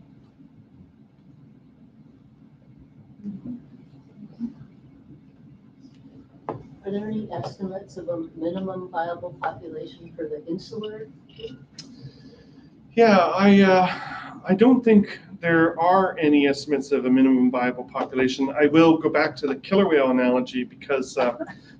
Are there any estimates of a minimum viable population for the insular?
Yeah, I don't think there are any estimates of a minimum viable population. I will go back to the killer whale analogy because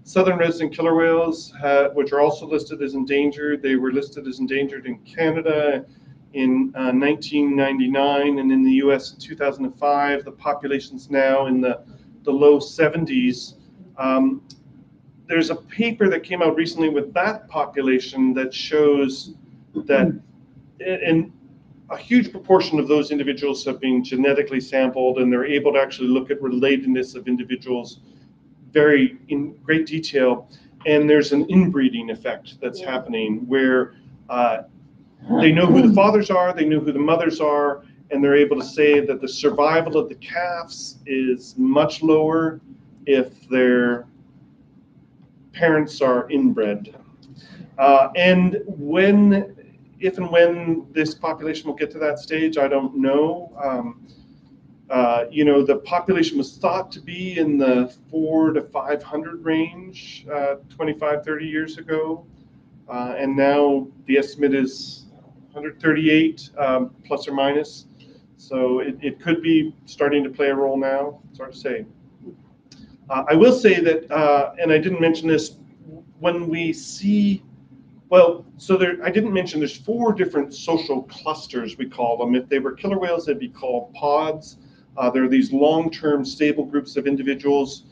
southern resident killer whales, which are also listed as endangered, they were listed as endangered in Canada in 1999, and in the US in 2005. The population's now in the low 70s. There's a paper that came out recently with that population that shows that and a huge proportion of those individuals have been genetically sampled, and they're able to actually look at relatedness of individuals very in great detail. And there's an inbreeding effect that's happening where they know who the fathers are, they know who the mothers are, and they're able to say that the survival of the calves is much lower if their parents are inbred. And if and when this population will get to that stage, I don't know. You know, the population was thought to be in the 400 to 500 range 25, 30 years ago. And now the estimate is 138 plus or minus. So it could be starting to play a role now. It's hard to say. I will say that, and I didn't mention this, when we see, well, so I didn't mention there's 4 different social clusters, we call them. If they were killer whales, they'd be called pods. There are these long-term stable groups of individuals.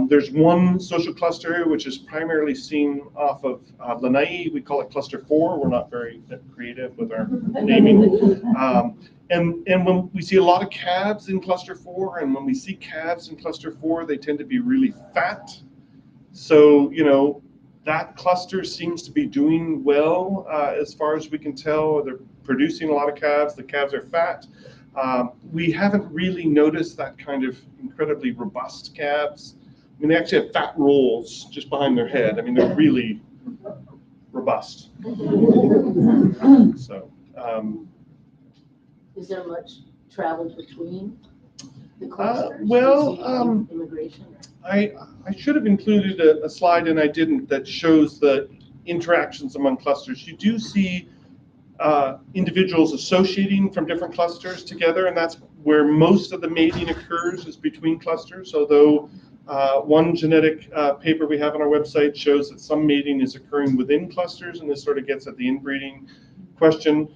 There's one social cluster, which is primarily seen off of Lanai. We call it cluster 4. We're not very creative with our naming. And when we see a lot of calves in cluster 4, and when we see calves in cluster 4, they tend to be really fat. So, you know, that cluster seems to be doing well as far as we can tell. They're producing a lot of calves. The calves are fat. We haven't really noticed that kind of incredibly robust calves. I mean, they actually have fat rolls just behind their head. I mean, they're really robust. So,
is there much travel between the clusters?
well,
Do you see immigration.
I should have included a slide, and I didn't, that shows the interactions among clusters. You do see individuals associating from different clusters together, and that's where most of the mating occurs, is between clusters. Although one genetic paper we have on our website shows that some mating is occurring within clusters, and this sort of gets at the inbreeding question.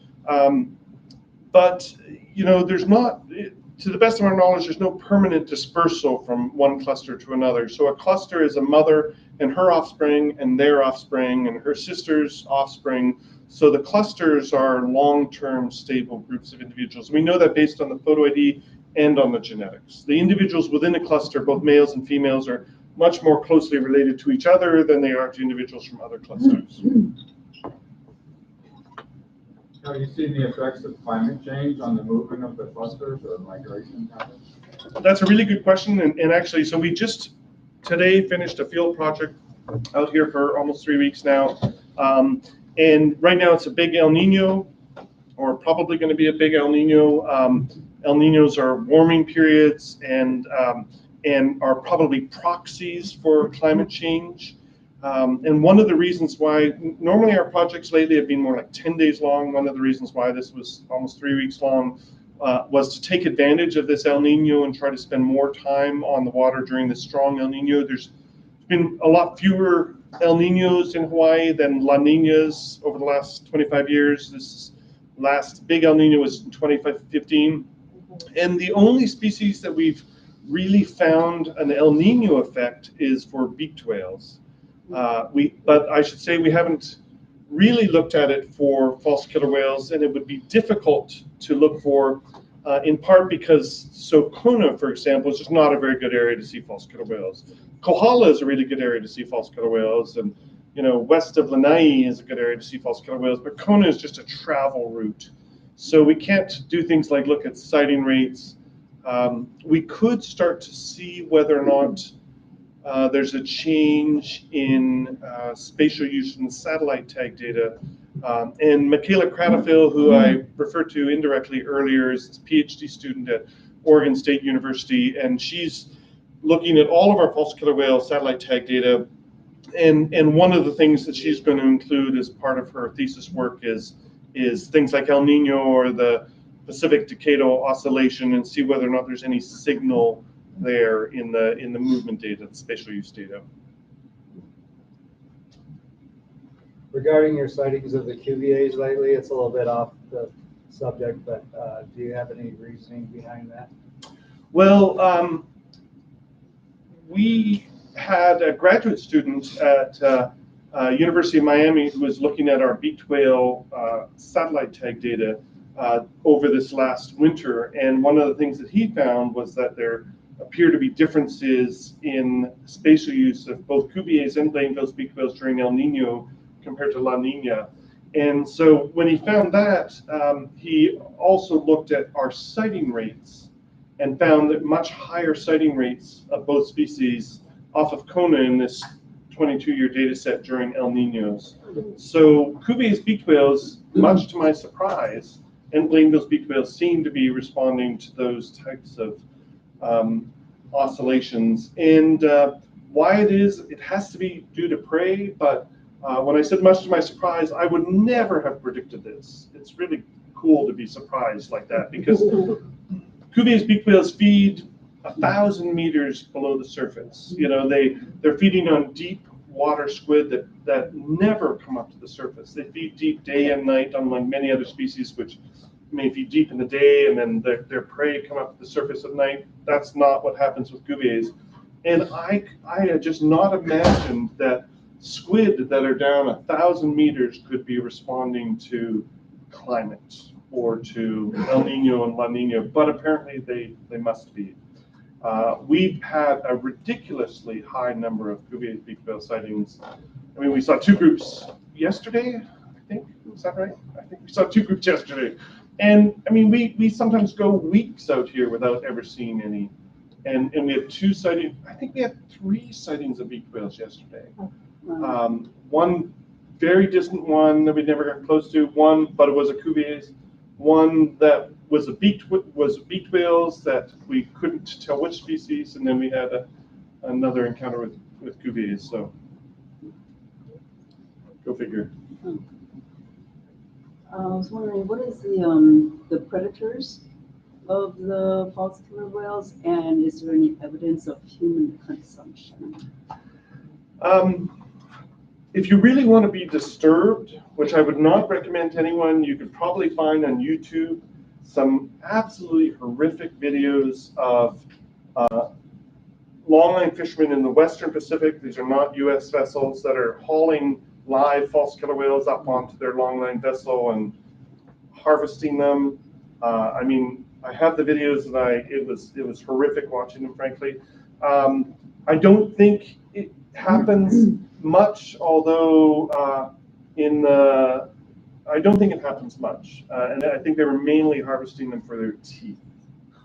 But there's not, to the best of our knowledge, there's no permanent dispersal from one cluster to another. So a cluster is a mother and her offspring and their offspring and her sister's offspring. So the clusters are long-term stable groups of individuals. We know that based on the photo ID and on the genetics. The individuals within a cluster, both males and females, are much more closely related to each other than they are to individuals from other clusters.
Have you seen the effects of climate change on the movement of the clusters or migration patterns?
That's a really good question. And actually, so we just today finished a field project out here for almost 3 weeks now. And right now it's a big El Nino, or probably going to be a big El Nino. El Ninos are warming periods and are probably proxies for climate change. And one of the reasons why, normally our projects lately have been more like 10 days long. One of the reasons why this was almost 3 weeks long was to take advantage of this El Nino and try to spend more time on the water during the strong El Nino. There's been a lot fewer El Ninos in Hawaii than La Ninas over the last 25 years. This last big El Nino was in 2015. And the only species that we've really found an El Nino effect is for beaked whales. But I should say we haven't really looked at it for false killer whales, and it would be difficult to look for, in part because Kona, for example, is just not a very good area to see false killer whales. Kohala is a really good area to see false killer whales, and west of Lanai is a good area to see false killer whales, but Kona is just a travel route. So we can't do things like look at sighting rates. We could start to see whether or not there's a change in spatial use in satellite tag data. And Michaela Cradafil, who I referred to indirectly earlier, is a PhD student at Oregon State University, and she's looking at all of our false killer whale satellite tag data. And one of the things that she's going to include as part of her thesis work is things like El Nino or the Pacific Decadal Oscillation, and see whether or not there's any signal there in the movement data, the spatial use data.
Regarding your sightings of the QVAs lately, it's a little bit off the subject, but do you have any reasoning behind that?
Well, we had a graduate student at University of Miami who was looking at our beaked whale satellite tag data over this last winter, and one of the things that he found was that there appear to be differences in spatial use of both Cuvier's and Blainville's beaked whales during El Nino compared to La Nina. And so when he found that, he also looked at our sighting rates and found that much higher sighting rates of both species off of Kona in this 22-year data set during El Ninos. So Cuvier's beaked whales, much to my surprise, and Blainville's beaked whales seem to be responding to those types of oscillations. And why it has to be due to prey, but when I said much to my surprise, I would never have predicted this. It's really cool to be surprised like that, because Cuvier's beaked whales feed 1,000 meters below the surface. They're feeding on deep water squid that never come up to the surface. They feed deep day and night, unlike many other species which may feed deep in the day and then their prey come up to the surface at night. That's not what happens with Cuvier's. And I had just not imagined that squid that are down 1,000 meters could be responding to climate or to El Nino and La Nina, but apparently they must be. We've had a ridiculously high number of Cuvier's beaked whale sightings. I mean, we saw 2 groups yesterday, I think. Is that right? I think we saw 2 groups yesterday. And I mean, we sometimes go weeks out here without ever seeing any. And we have 2 sightings. I think we had 3 sightings of beaked whales yesterday. One very distant one that we never got close to. One, but it was a Cuvier's. One that was beaked whales that we couldn't tell which species, and then we had another encounter with Cuvier's. So go figure.
I was wondering, what is the predators of the false killer whales, and is there any evidence of human consumption?
If you really want to be disturbed, which I would not recommend to anyone, you could probably find on YouTube some absolutely horrific videos of longline fishermen in the Western Pacific. These are not U.S. vessels that are hauling live false killer whales up onto their longline vessel and harvesting them. I mean, I have the videos, and it was horrific watching them, frankly. I don't think it happens much, although I don't think it happens much, and I think they were mainly harvesting them for their teeth.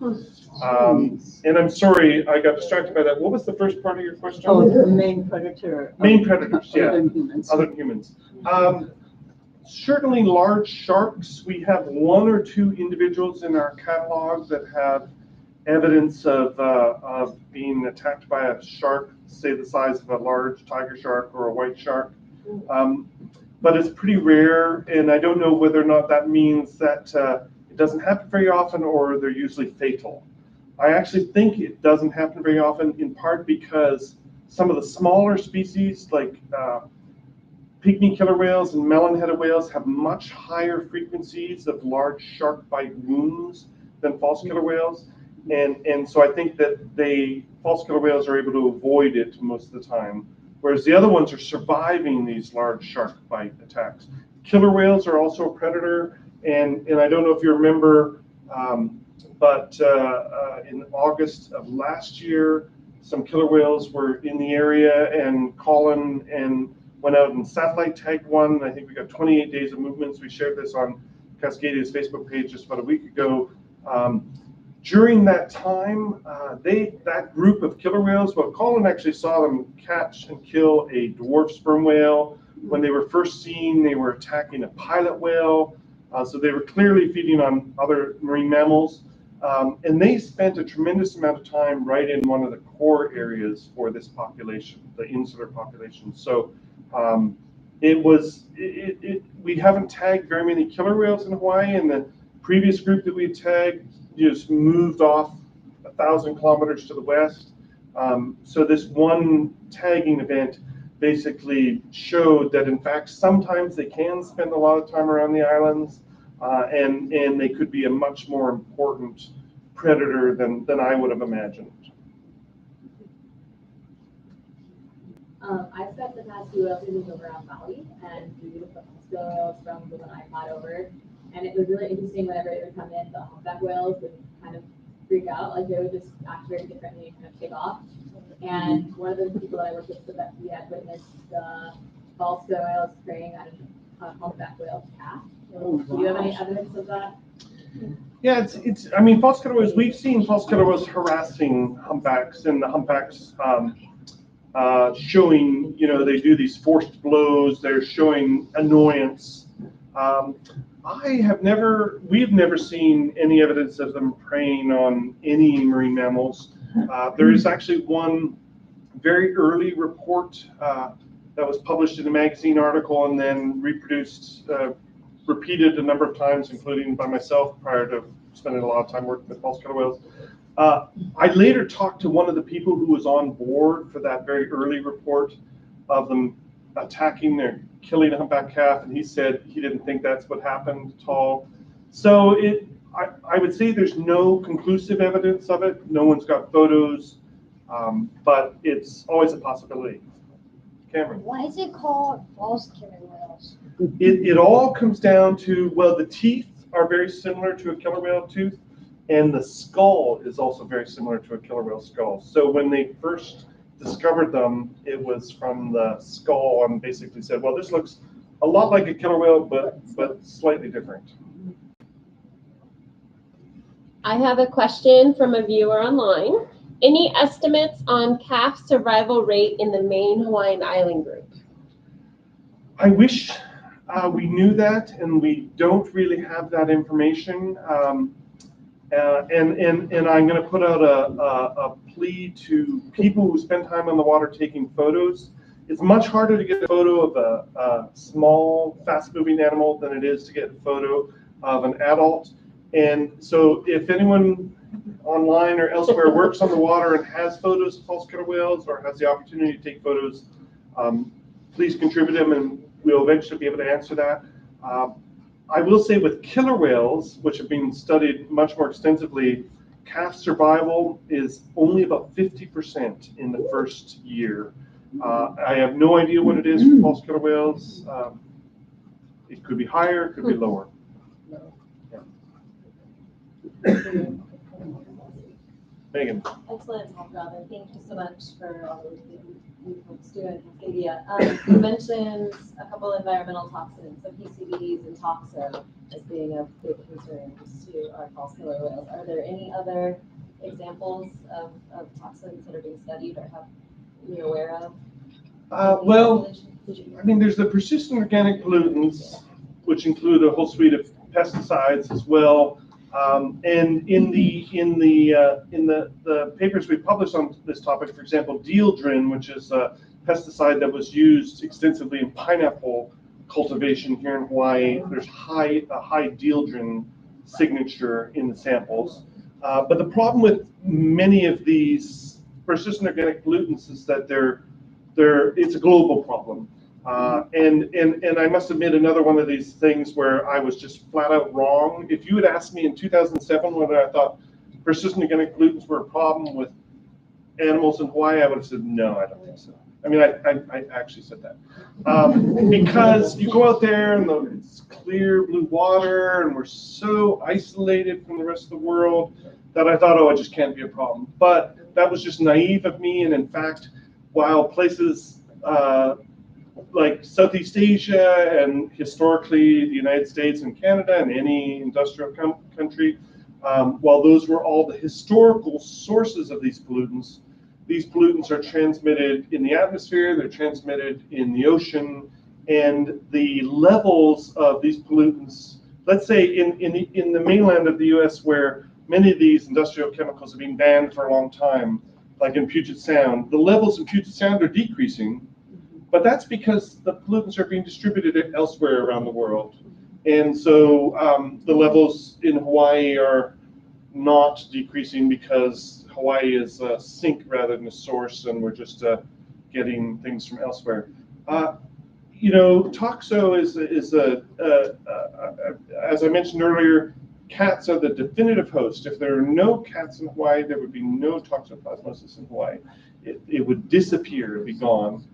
And I'm sorry, I got distracted by that. What was the first part of your question?
Oh, the main predator.
Main predators, yeah.
Other than humans.
Other than humans. Certainly large sharks. We have 1 or 2 individuals in our catalog that have evidence of being attacked by a shark, say the size of a large tiger shark or a white shark. But it's pretty rare, and I don't know whether or not that means that it doesn't happen very often or they're usually fatal. I actually think it doesn't happen very often, in part because some of the smaller species like pygmy killer whales and melon-headed whales have much higher frequencies of large shark bite wounds than false killer whales. And so I think that false killer whales are able to avoid it most of the time, whereas the other ones are surviving these large shark bite attacks. Killer whales are also a predator, and I don't know if you remember, but in August of last year, some killer whales were in the area, and Colin went out and satellite tagged one. I think we got 28 days of movements. We shared this on Cascadia's Facebook page just about a week ago. During that time, that group of killer whales, well, Colin actually saw them catch and kill a dwarf sperm whale. When they were first seen, they were attacking a pilot whale. So they were clearly feeding on other marine mammals. And they spent a tremendous amount of time right in one of the core areas for this population, the insular population. So we haven't tagged very many killer whales in Hawaii, and the previous group that we tagged just moved off 1,000 kilometers to the west. So this one tagging event basically showed that, in fact, sometimes they can spend a lot of time around the islands, and they could be a much more important predator than I would have imagined.
I spent the past few whales over around Maui and viewed the whales from the one I caught over. And it was really interesting whenever they would come in, the humpback whales would kind of freak out. Like they would just act very differently and kind of take off. And one of the people that I worked with said that he had witnessed the false whales preying on a humpback whale calf. Do you have any evidence of that?
Yeah, I mean, false killer whales, we've seen false killer whales harassing humpbacks, and the humpbacks showing, they do these forced blows, they're showing annoyance. We've never seen any evidence of them preying on any marine mammals. There is actually one very early report that was published in a magazine article and then repeated a number of times, including by myself prior to spending a lot of time working with false killer whales. I later talked to one of the people who was on board for that very early report of them killing a humpback calf, and he said he didn't think that's what happened at all. So I would say there's no conclusive evidence of it. No one's got photos, but it's always a possibility. Cameron?
Why is it called false killer whales?
It all comes down to, well, the teeth are very similar to a killer whale tooth, and the skull is also very similar to a killer whale skull. So when they first discovered them, it was from the skull and basically said, well, this looks a lot like a killer whale, but slightly different.
I have a question from a viewer online. Any estimates on calf survival rate in the main Hawaiian island group?
I wish we knew that, and we don't really have that information. And I'm going to put out a plea to people who spend time on the water taking photos. It's much harder to get a photo of a small, fast-moving animal than it is to get a photo of an adult. And so if anyone online or elsewhere works on the water and has photos of false killer whales or has the opportunity to take photos, please contribute them and we'll eventually be able to answer that. I will say with killer whales, which have been studied much more extensively, calf survival is only about 50% in the first year. I have no idea what it is for false killer whales. It could be higher, it could be lower. Megan.
Excellent talk, Robin. Thank you so much for all the you folks do in Cascadia. You mentioned a couple environmental toxins, so PCBs and toxo, as being of big concerns to our false killer whales. Are there any other examples of toxins that are being studied or have you're aware of?
Well, I mean, there's the persistent organic pollutants, which include a whole suite of pesticides as well. And in the papers we published on this topic, for example, dieldrin, which is a pesticide that was used extensively in pineapple cultivation here in Hawaii, there's a high dieldrin signature in the samples. But the problem with many of these persistent organic pollutants is that it's a global problem. And I must admit, another one of these things where I was just flat out wrong. If you had asked me in 2007 whether I thought persistent organic pollutants were a problem with animals in Hawaii, I would have said, no, I don't think so. I mean, I actually said that. Because you go out there and it's clear blue water and we're so isolated from the rest of the world that I thought, oh, it just can't be a problem. But that was just naive of me. And in fact, while places like Southeast Asia and historically the United States and Canada and any industrial country, while those were all the historical sources of these pollutants are transmitted in the atmosphere, they're transmitted in the ocean, and the levels of these pollutants, let's say in the mainland of the US where many of these industrial chemicals have been banned for a long time, like in Puget Sound, the levels in Puget Sound are decreasing. But that's because the pollutants are being distributed elsewhere around the world. And so the levels in Hawaii are not decreasing because Hawaii is a sink rather than a source, and we're just getting things from elsewhere. Toxo is as I mentioned earlier, cats are the definitive host. If there are no cats in Hawaii, there would be no toxoplasmosis in Hawaii. It would disappear, it'd be gone.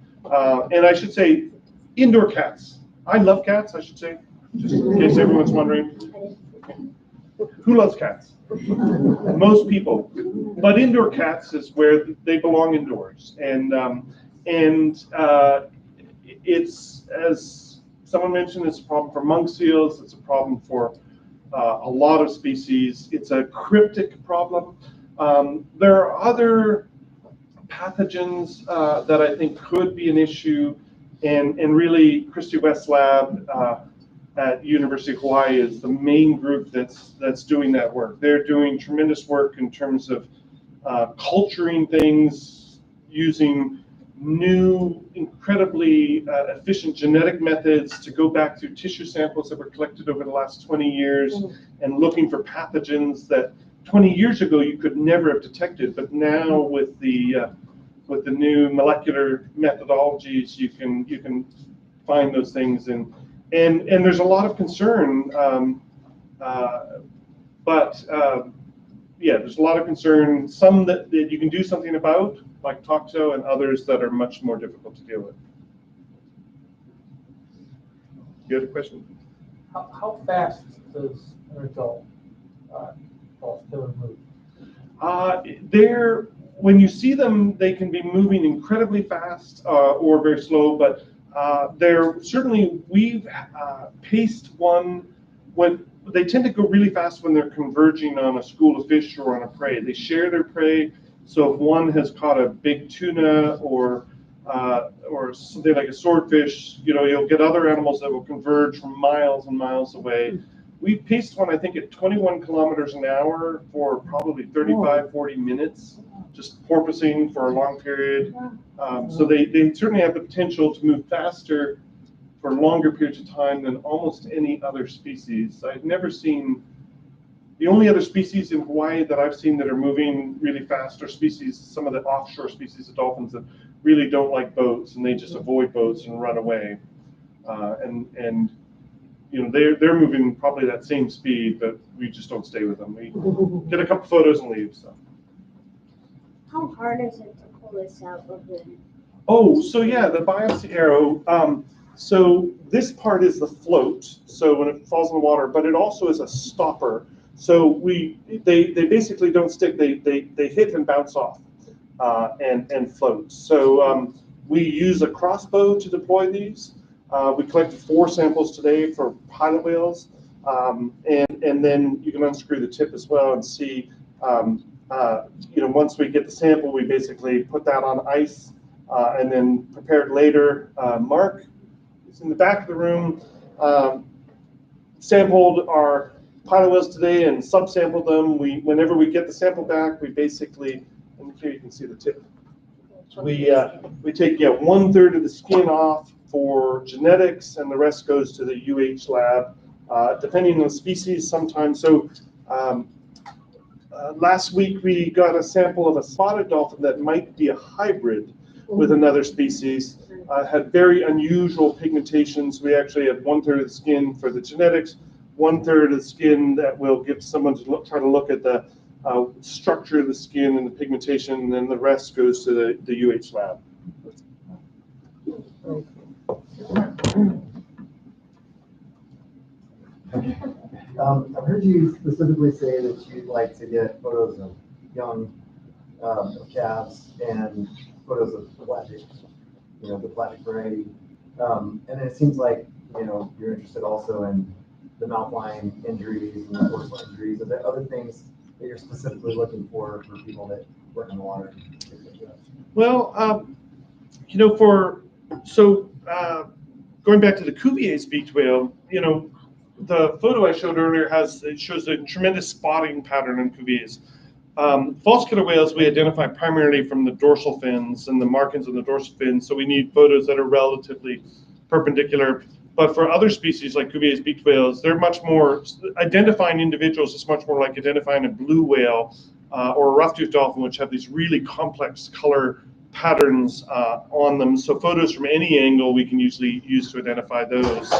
And I should say, indoor cats. I love cats, I should say, just in case everyone's wondering. Who loves cats? Most people. But indoor cats is where they belong indoors. And it's, as someone mentioned, it's a problem for monk seals. It's a problem for a lot of species. It's a cryptic problem. There are other pathogens that I think could be an issue, and really Christy West's lab at University of Hawaii is the main group that's doing that work. They're doing tremendous work in terms of culturing things using new, incredibly efficient genetic methods to go back through tissue samples that were collected over the last 20 years and looking for pathogens that 20 years ago you could never have detected, but now with the new molecular methodologies you can find those things, and there's a lot of concern, there's a lot of concern, some that you can do something about, like toxo, and others that are much more difficult to deal with. You had a question?
How fast does an adult false killer move?
When you see them, they can be moving incredibly fast or very slow, but they're certainly, we've paced one they tend to go really fast when they're converging on a school of fish or on a prey. They share their prey. So if one has caught a big tuna or something like a swordfish, you'll get other animals that will converge from miles and miles away. We paced one, I think, at 21 kilometers an hour for probably 35, 40 minutes, just porpoising for a long period. So they certainly have the potential to move faster for longer periods of time than almost any other species. I've never seen, the only other species in Hawaii that I've seen that are moving really fast are some of the offshore species of dolphins that really don't like boats, and they just avoid boats and run away. They're moving probably that same speed, but we just don't stay with them. We get a couple photos and leave. So.
How hard is it to pull this out of the?
Oh, so yeah, the biopsy arrow. So this part is the float. So when it falls in the water, but it also is a stopper. So they basically don't stick. They hit and bounce off and float. So we use a crossbow to deploy these. We collected 4 samples today for pilot whales, and then you can unscrew the tip as well and see. Once we get the sample, we basically put that on ice and then prepared later. Mark is in the back of the room. Sampled our pilot whales today and subsampled them. Whenever we get the sample back, we basically, and here you can see the tip. We take 1/3 of the skin off for genetics, and the rest goes to the UH lab, depending on the species sometimes. So last week we got a sample of a spotted dolphin that might be a hybrid with another species. Had very unusual pigmentations. We actually have 1/3 of the skin for the genetics, 1/3 of the skin that will give someone to try to look at the structure of the skin and the pigmentation, and then the rest goes to the UH lab.
I've heard you specifically say that you'd like to get photos of young calves and photos of the pelagic variety. And it seems like, you're interested also in the mouth line injuries and the dorsal injuries. Are there other things that you're specifically looking for people that work in the water?
Well, going back to the Cuvier's beaked whale, the photo I showed earlier shows a tremendous spotting pattern in Cuvier's. False killer whales we identify primarily from the dorsal fins and the markings on the dorsal fins, so we need photos that are relatively perpendicular. But for other species like Cuvier's beaked whales, they're much more, identifying individuals is much more like identifying a blue whale or a rough-toothed dolphin, which have these really complex color patterns on them. So photos from any angle we can usually use to identify those.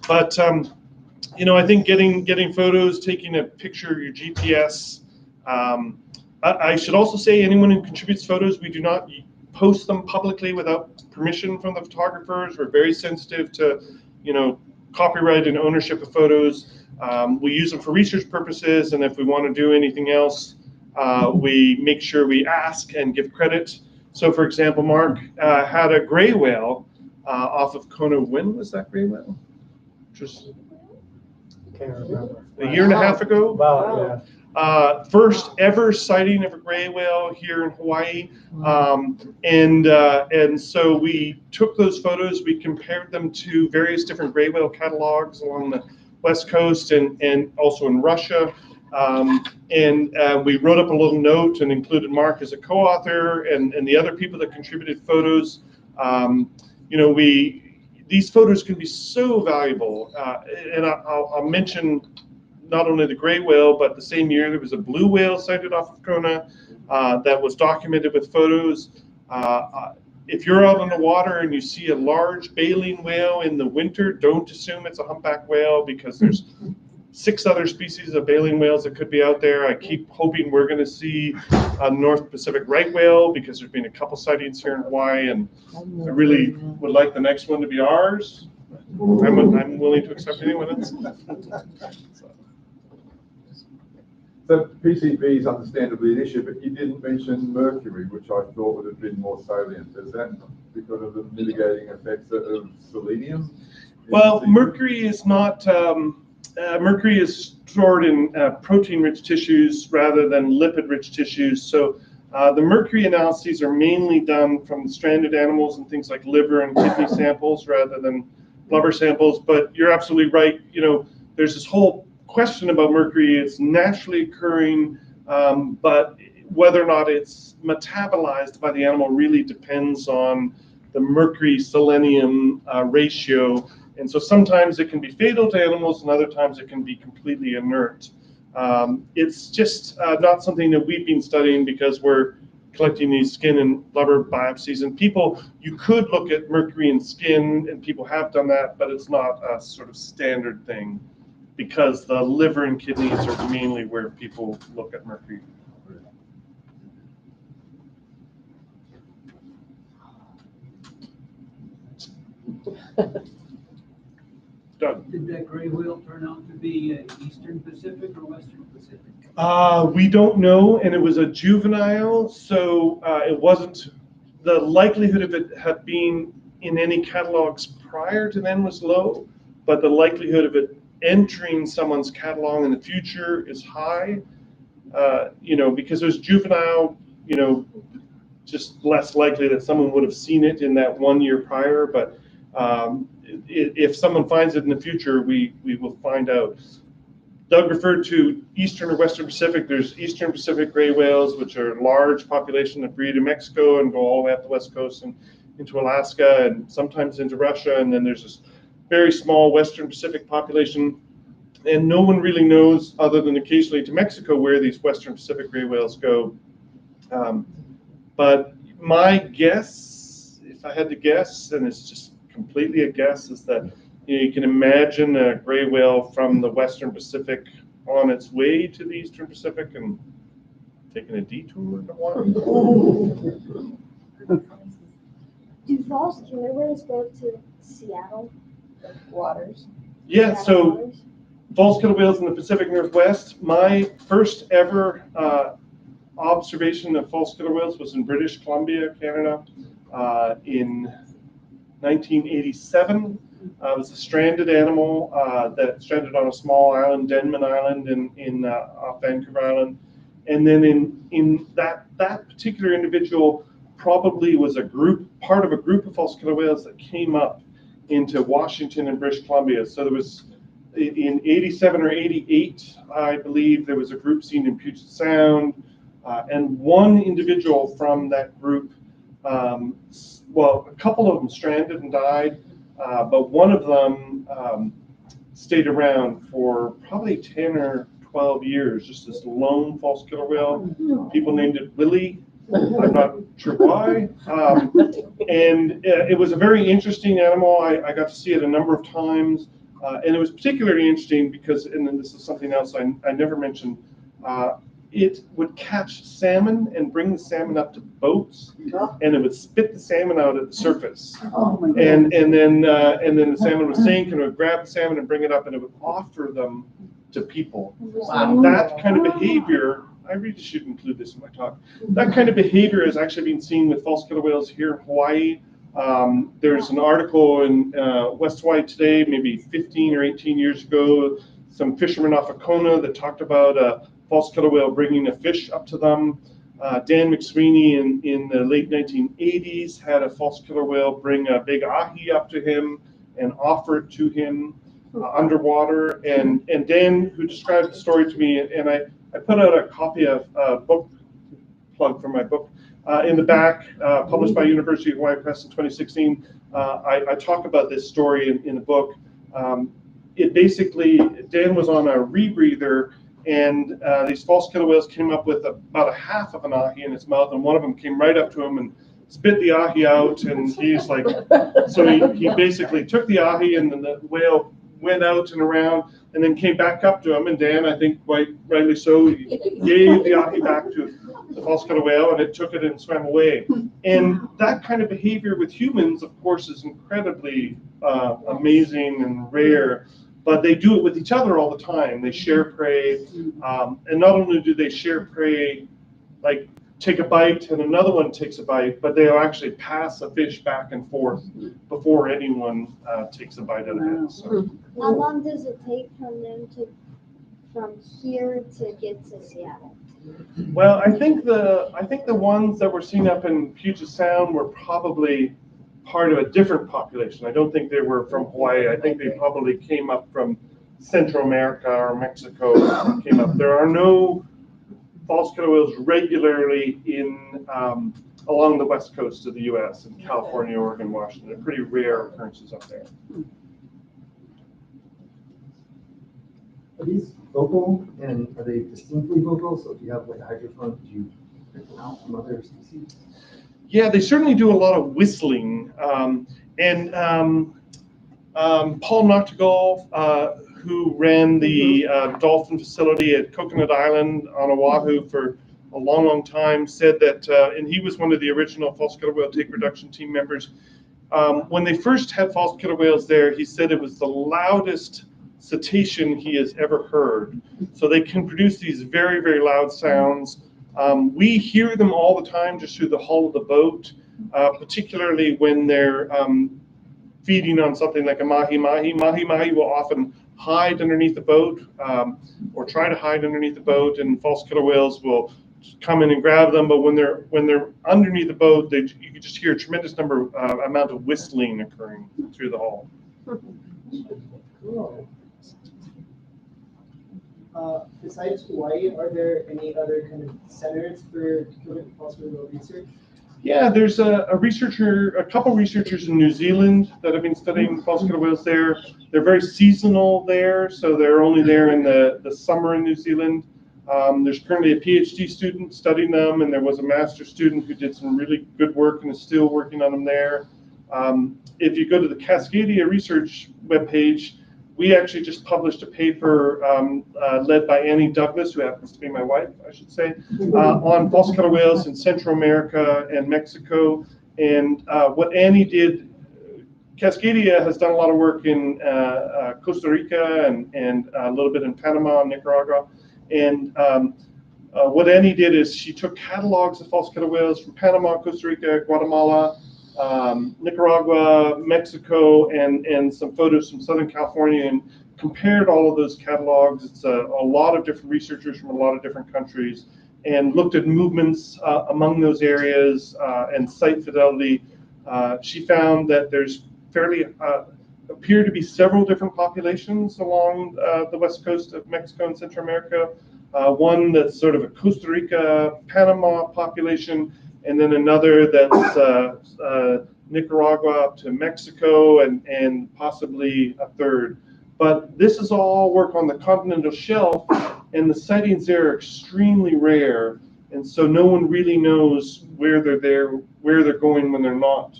But I think getting photos, taking a picture of your GPS. I should also say anyone who contributes photos, we do not post them publicly without permission from the photographers. We're very sensitive to, copyright and ownership of photos. We use them for research purposes, and if we want to do anything else, we make sure we ask and give credit. So, for example, Mark had a gray whale off of Kona. When was that gray whale? Just
Can't remember.
a year and a half ago.
Wow, yeah.
First ever sighting of a gray whale here in Hawaii, and so we took those photos. We compared them to various different gray whale catalogs along the West Coast and also in Russia. We wrote up a little note and included Mark as a co-author and the other people that contributed photos. These photos can be so valuable, and I'll mention not only the gray whale, but the same year there was a blue whale sighted off of Kona that was documented with photos. If you're out on the water and you see a large baleen whale in the winter, don't assume it's a humpback whale, because there's 6 other species of baleen whales that could be out there. I keep hoping we're going to see a North Pacific right whale, because there's been a couple sightings here in Hawaii, and I really would like the next one to be ours. I'm willing to accept anyone else.
So PCB is understandably an issue, but you didn't mention mercury, which I thought would have been more salient. Is that because of the mitigating effects of selenium?
Well, mercury is not mercury is stored in protein-rich tissues rather than lipid-rich tissues. So the mercury analyses are mainly done from stranded animals and things like liver and kidney samples rather than blubber samples. But you're absolutely right. There's this whole question about mercury. It's naturally occurring, but whether or not it's metabolized by the animal really depends on the mercury selenium ratio. And so sometimes it can be fatal to animals and other times it can be completely inert. It's just not something that we've been studying because we're collecting these skin and blubber biopsies. And you could look at mercury in skin, and people have done that, but it's not a sort of standard thing because the liver and kidneys are mainly where people look at mercury. Doug.
Did that gray whale turn out to be Eastern Pacific or Western Pacific?
We don't know, and it was a juvenile, so it wasn't. The likelihood of it had been in any catalogs prior to then was low, but the likelihood of it entering someone's catalog in the future is high. Because there's juvenile, just less likely that someone would have seen it in that 1 year prior, but if someone finds it in the future, we will find out. Doug referred to Eastern or Western Pacific. There's Eastern Pacific gray whales, which are a large population that breed in Mexico and go all the way up the West Coast and into Alaska and sometimes into Russia. And then there's this very small Western Pacific population. And no one really knows, other than occasionally to Mexico, where these Western Pacific gray whales go. But my guess, if I had to guess, and it's just completely a guess, is that you can imagine a gray whale from the Western Pacific on its way to the Eastern Pacific and taking a detour to one.
Do false killer whales go to Seattle waters?
Yeah,
Seattle
so
waters?
false killer whales in the Pacific Northwest. My first ever observation of false killer whales was in British Columbia, Canada, in 1987. It was a stranded animal that stranded on a small island, Denman Island, off Vancouver Island. And then in that particular individual probably was part of a group of false killer whales that came up into Washington and British Columbia. So there was, in 87 or 88, I believe, there was a group seen in Puget Sound, and one individual from that group, a couple of them stranded and died, but one of them stayed around for probably 10 or 12 years, just this lone false killer whale. People named it Willie. I'm not sure why. And it was a very interesting animal. I got to see it a number of times. And it was particularly interesting because, and then this is something else I never mentioned, it would catch salmon and bring the salmon up to boats, and it would spit the salmon out at the surface.
Oh my God.
And then the salmon would sink, and it would grab the salmon and bring it up, and it would offer them to people.
Wow.
That kind of behavior, I really should include this in my talk. That kind of behavior has actually been seen with false killer whales here in Hawaii. There's an article in West Hawaii Today, maybe 15 or 18 years ago, some fishermen off of Kona that talked about a false killer whale bringing a fish up to them. Dan McSweeney in the late 1980s had a false killer whale bring a big ahi up to him and offer it to him underwater. And Dan, who described the story to me, and I put out a copy of a book plug for my book in the back, published by University of Hawaii Press in 2016. I talk about this story in the book. It basically, Dan was on a rebreather, and these false killer whales came up with about a half of an ahi in its mouth, and one of them came right up to him and spit the ahi out, and he's like, so he basically took the ahi, and then the whale went out and around, and then came back up to him, and Dan, I think quite rightly so, gave the ahi back to the false killer whale, and it took it and swam away. And that kind of behavior with humans, of course, is incredibly amazing and rare. But they do it with each other all the time. They share prey, and not only do they share prey, like take a bite and another one takes a bite, but they'll actually pass a fish back and forth before anyone takes a bite out of it. So.
How long does it take from here to get to Seattle?
Well, I think the ones that were seen up in Puget Sound were probably part of a different population. I don't think they were from Hawaii. I think they probably came up from Central America or Mexico. Came up. There are no false killer whales regularly in along the west coast of the U.S. in California, Oregon, Washington. They're pretty rare occurrences up there.
Are these vocal, and are they distinctly vocal? So if you have like a hydrophone, do you pick them out from other species?
Yeah, they certainly do a lot of whistling. Paul Noctegal, who ran the dolphin facility at Coconut Island on Oahu for a long, long time, said that, and he was one of the original false killer whale take reduction team members. When they first had false killer whales there, he said it was the loudest cetacean he has ever heard. So they can produce these very, very loud sounds. We hear them all the time just through the hull of the boat, particularly when they're feeding on something like a mahi-mahi. Mahi-mahi will often hide underneath the boat or try to hide underneath the boat, and false killer whales will come in and grab them. But when they're underneath the boat, you can just hear a tremendous amount of whistling occurring through the hull.
Cool. Besides Hawaii, are there any other kind of centers for false killer whale research?
Yeah, there's a couple researchers in New Zealand that have been studying false killer whales there. They're very seasonal there, so they're only there in the summer in New Zealand. There's currently a PhD student studying them, and there was a master's student who did some really good work and is still working on them there. If you go to the Cascadia Research webpage, we actually just published a paper led by Annie Douglas, who happens to be my wife, I should say, on false killer whales in Central America and Mexico. And what Annie did, Cascadia has done a lot of work in Costa Rica and a little bit in Panama and Nicaragua. And what Annie did is she took catalogs of false killer whales from Panama, Costa Rica, Guatemala, Nicaragua, Mexico, and some photos from Southern California, and compared all of those catalogs. It's a lot of different researchers from a lot of different countries, and looked at movements among those areas and site fidelity. She found that there's appear to be several different populations along the west coast of Mexico and Central America. One that's sort of a Costa Rica, Panama population, and then another that's Nicaragua up to Mexico, and possibly a third. But this is all work on the continental shelf, and the sightings there are extremely rare, and so no one really knows where they're going when they're not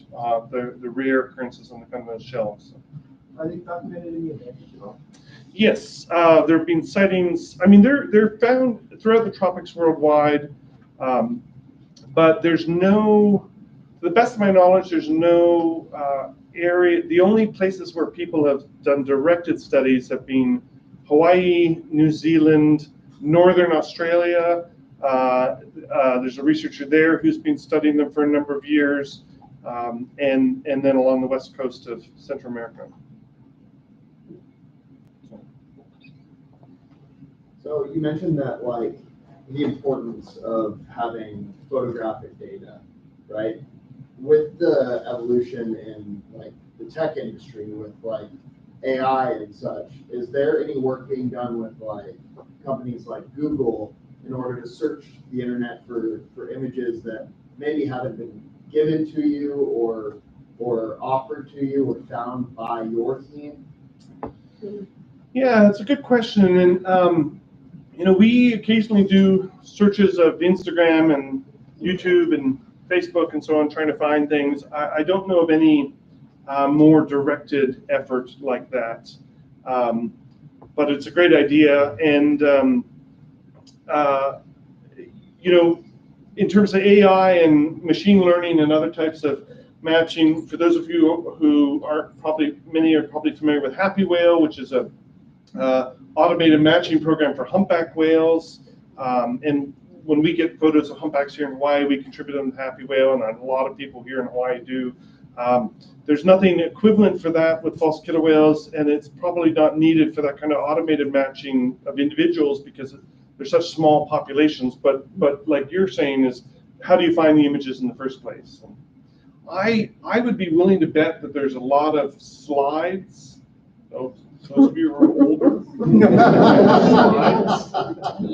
the rare occurrences on the continental shelf. So.
Are they documented in the Atlantic at all?
Yes, there have been sightings. I mean, they're found throughout the tropics worldwide. But there's no, to the best of my knowledge, there's no area. The only places where people have done directed studies have been Hawaii, New Zealand, Northern Australia. There's a researcher there who's been studying them for a number of years, and then along the west coast of Central America.
So you mentioned that, like, the importance of having photographic data, right? With the evolution in like the tech industry with like AI and such, is there any work being done with like companies like Google in order to search the internet for images that maybe haven't been given to you or offered to you or found by your team?
Yeah, that's a good question. And we occasionally do searches of Instagram and YouTube and Facebook and so on, trying to find things. I don't know of any more directed effort like that, but it's a great idea. And in terms of AI and machine learning and other types of matching, for those of you who many are probably familiar with Happy Whale, which is a automated matching program for humpback whales. And when we get photos of humpbacks here in Hawaii, we contribute them to Happy Whale, and a lot of people here in Hawaii do. There's nothing equivalent for that with false killer whales, and it's probably not needed for that kind of automated matching of individuals because they're such small populations. But like you're saying is, how do you find the images in the first place? I would be willing to bet that there's a lot of slides. Those of you who are older,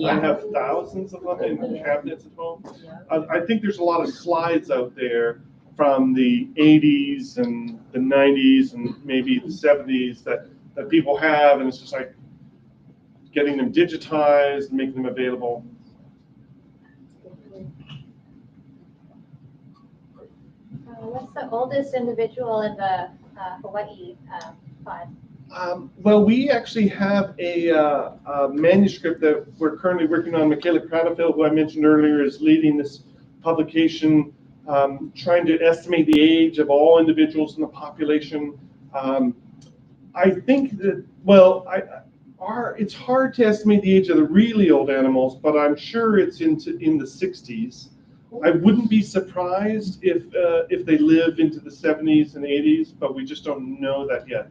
I have thousands of them in cabinets at home. I think there's a lot of slides out there from the 80s and the 90s and maybe the 70s that people have, and it's just like getting them digitized and making them available.
What's the oldest individual in the Hawai'i pod?
Well, we actually have a manuscript that we're currently working on. Michaela Cradlefield, who I mentioned earlier, is leading this publication, trying to estimate the age of all individuals in the population. I think that, well, it's hard to estimate the age of the really old animals, but I'm sure it's in the 60s. I wouldn't be surprised if they live into the 70s and 80s, but we just don't know that yet.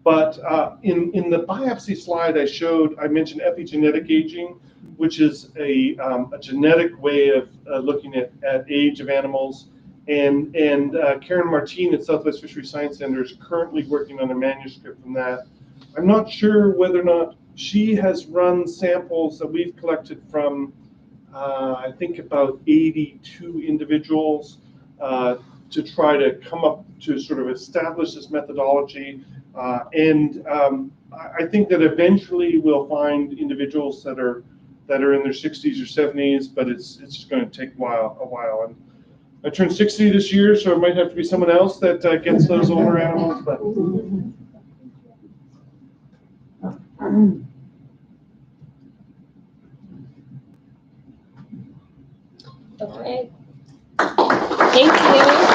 But in the biopsy slide I mentioned epigenetic aging, which is a genetic way of looking at age of animals. And Karen Martin at Southwest Fisheries Science Center is currently working on a manuscript from that. I'm not sure whether or not she has run samples that we've collected from, I think about 82 individuals to try to come up to sort of establish this methodology. I think that eventually we'll find individuals that are in their 60s or 70s, but it's just going to take a while. And I turned 60 this year, so it might have to be someone else that gets those older animals. But
okay. Thank you.